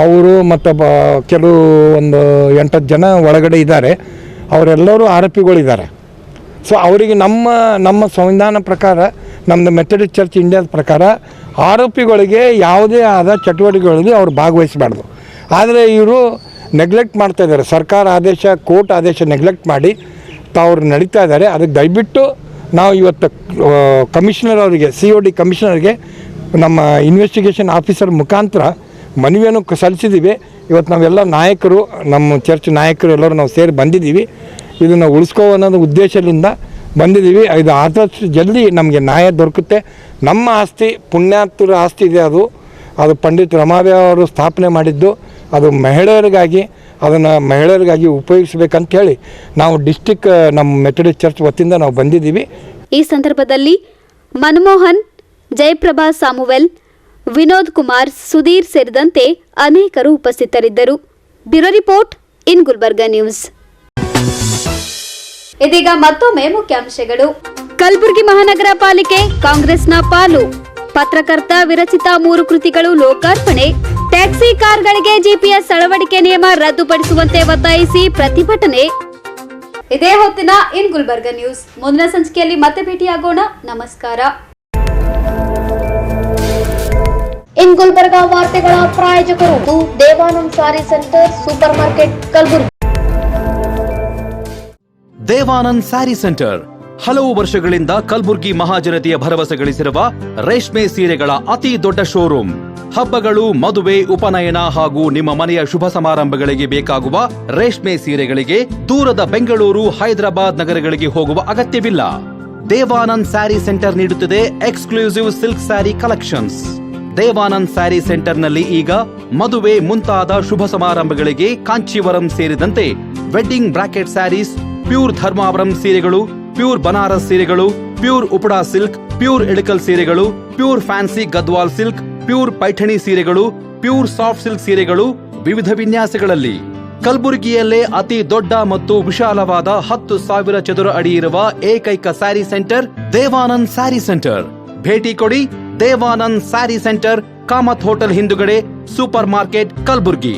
ಅವರು ಮತ್ತು ಕೆಲವು ಒಂದು 8-10 ಜನ ಒಳಗಡೆ ಇದ್ದಾರೆ. ಅವರೆಲ್ಲರೂ ಆರೋಪಿಗಳಿದ್ದಾರೆ. ಸೊ ಅವರಿಗೆ ನಮ್ಮ ಸಂವಿಧಾನ ಪ್ರಕಾರ, ನಮ್ಮದು ಮೆಥಡಿಸ್ಟ್ ಚರ್ಚ್ ಇಂಡಿಯಾದ ಪ್ರಕಾರ ಆರೋಪಿಗಳಿಗೆ ಯಾವುದೇ ಆದ ಚಟುವಟಿಕೆಗಳಲ್ಲಿ ಅವರು ಭಾಗವಹಿಸಬಾರ್ದು. ಆದರೆ ಇವರು ನೆಗ್ಲೆಕ್ಟ್ ಮಾಡ್ತಾಯಿದ್ದಾರೆ. ಸರ್ಕಾರ ಆದೇಶ, ಕೋರ್ಟ್ ಆದೇಶ ನೆಗ್ಲೆಕ್ಟ್ ಮಾಡಿ ತಾವ್ರು ನಡೀತಾ ಇದ್ದಾರೆ. ಅದಕ್ಕೆ ದಯವಿಟ್ಟು ನಾವು ಇವತ್ತು ಕಮಿಷನರ್ ಅವರಿಗೆ, COD ಕಮಿಷನರ್ಗೆ ನಮ್ಮ ಇನ್ವೆಸ್ಟಿಗೇಷನ್ ಆಫೀಸರ್ ಮುಖಾಂತರ ಮನವಿಯನ್ನು ಸಲ್ಲಿಸಿದ್ದೀವಿ. ಇವತ್ತು ನಾವೆಲ್ಲ ನಾಯಕರು, ನಮ್ಮ ಚರ್ಚ್ ನಾಯಕರು ಎಲ್ಲರೂ ನಾವು ಸೇರಿ ಬಂದಿದ್ದೀವಿ. ಇದನ್ನು ಉಳಿಸ್ಕೋ ಅನ್ನೋದು ಉದ್ದೇಶದಿಂದ ಬಂದಿದ್ದೀವಿ. ಇದು ಆದಷ್ಟು ಜಲ್ದಿ ನಮಗೆ ನ್ಯಾಯ ದೊರಕುತ್ತೆ. ನಮ್ಮ ಆಸ್ತಿ ಪುಣ್ಯಾತ್ತರ ಆಸ್ತಿ ಇದೆ, ಅದು ಪಂಡಿತ್ ರಮಾದೇವ್ ಅವರು ಸ್ಥಾಪನೆ ಮಾಡಿದ್ದು. ಅದು ಮಹಿಳೆಯರಿಗಾಗಿ ಉಪಯೋಗಿಸಬೇಕಂತೇಳಿ ನಾವು ಡಿಸ್ಟಿಕ್ ನಮ್ಮ ಮೆಥಡಿಸ್ಟ್ ಚರ್ಚ್ ವತಿಯಿಂದ ನಾವು ಬಂದಿದ್ದೀವಿ. ಈ ಸಂದರ್ಭದಲ್ಲಿ ಮನಮೋಹನ್, ಜಯಪ್ರಭಾ ಸಾಮುವೆಲ್, ವಿನೋದ್ ಕುಮಾರ್, ಸುಧೀರ್ ಸೇರಿದಂತೆ ಅನೇಕರು ಉಪಸ್ಥಿತರಿದ್ದರು. Bureau report in Gulbarga news. ಇದೀಗ ಮತ್ತೊಮ್ಮೆ ಮುಖ್ಯಾಂಶಗಳು. ಕಲಬುರಗಿ ಮಹಾನಗರ ಪಾಲಿಕೆ ಕಾಂಗ್ರೆಸ್ನ ಪಾಲು, ಪತ್ರಕರ್ತ ವಿರಚಿತ 3 ಕೃತಿಗಳು ಲೋಕಾರ್ಪಣೆ. ಟ್ಯಾಕ್ಸಿ ಕಾರ್ಗಳಿಗೆ GPS ಅಳವಡಿಕೆ ನಿಯಮ ರದ್ದುಪಡಿಸುವಂತೆ ಒತ್ತಾಯಿಸಿ ಪ್ರತಿಭಟನೆ. ಇದೇ ಹೊತ್ತಿನ ಇನ್ ಗುಲ್ಬರ್ಗಾ ನ್ಯೂಸ್. ಮುಂದಿನ ಸಂಚಿಕೆಯಲ್ಲಿ ಮತ್ತೆ ಭೇಟಿಯಾಗೋಣ. ನಮಸ್ಕಾರ. ಇನ್ ಗುಲ್ಬರ್ಗಾ ವಾರ್ತೆಗಳ ಪ್ರಾಯೋಜಕರು Devanand sari centre, super market, Kalaburagi. Devanand sari centre ಹಲವು ವರ್ಷಗಳಿಂದ ಕಲಬುರ್ಗಿ ಮಹಾಜನತೆಯ ಭರವಸೆ ಗಳಿಸಿರುವ ರೇಷ್ಮೆ ಸೀರೆಗಳ ಅತಿ ದೊಡ್ಡ ಶೋರೂಮ್. ಹಬ್ಬಗಳು, ಮದುವೆ, ಉಪನಯನ ಹಾಗೂ ನಿಮ್ಮ ಮನೆಯ ಶುಭ ಸಮಾರಂಭಗಳಿಗೆ ಬೇಕಾಗುವ ರೇಷ್ಮೆ ಸೀರೆಗಳಿಗೆ ದೂರದ ಬೆಂಗಳೂರು, ಹೈದರಾಬಾದ್ ನಗರಗಳಿಗೆ ಹೋಗುವ ಅಗತ್ಯವಿಲ್ಲ. ದೇವಾನಂದ್ ಸ್ಯಾರಿ ಸೆಂಟರ್ ನೀಡುತ್ತಿದೆ exclusive silk sari collections. Devanand sari ಸೆಂಟರ್ನಲ್ಲಿ ಈಗ ಮದುವೆ ಮುಂತಾದ ಶುಭ ಸಮಾರಂಭಗಳಿಗೆ ಕಾಂಚೀವರಂ ಸೇರಿದಂತೆ wedding brocade saris, pure Dharmavaram ಸೀರೆಗಳು, ಪ್ಯೂರ್ ಬನಾರಸ್ ಸೀರೆಗಳು, pure Uppada silk, pure Ilkal ಸೀರೆಗಳು, pure fancy Gadwal silk, pure Paithani ಸೀರೆಗಳು, ಪ್ಯೂರ್ ಸಾಫ್ಟ್ ಸಿಲ್ಕ್ ಸೀರೆಗಳು ವಿವಿಧ ವಿನ್ಯಾಸಗಳಲ್ಲಿ. ಕಲಬುರಗಿಯಲ್ಲೇ ಅತಿ ದೊಡ್ಡ ಮತ್ತು ವಿಶಾಲವಾದ 10,000 ಚದುರ ಅಡಿ ಇರುವ ಏಕೈಕ ಸ್ಯಾರಿ ಸೆಂಟರ್ ದೇವಾನಂದ್ ಸ್ಯಾರಿ ಸೆಂಟರ್. ಭೇಟಿ ಕೊಡಿ ದೇವಾನಂದ್ ಸ್ಯಾರಿ ಸೆಂಟರ್, ಕಾಮತ್ ಹೋಟೆಲ್ ಹಿಂದುಗಡೆ, ಸೂಪರ್ ಮಾರ್ಕೆಟ್, ಕಲಬುರಗಿ.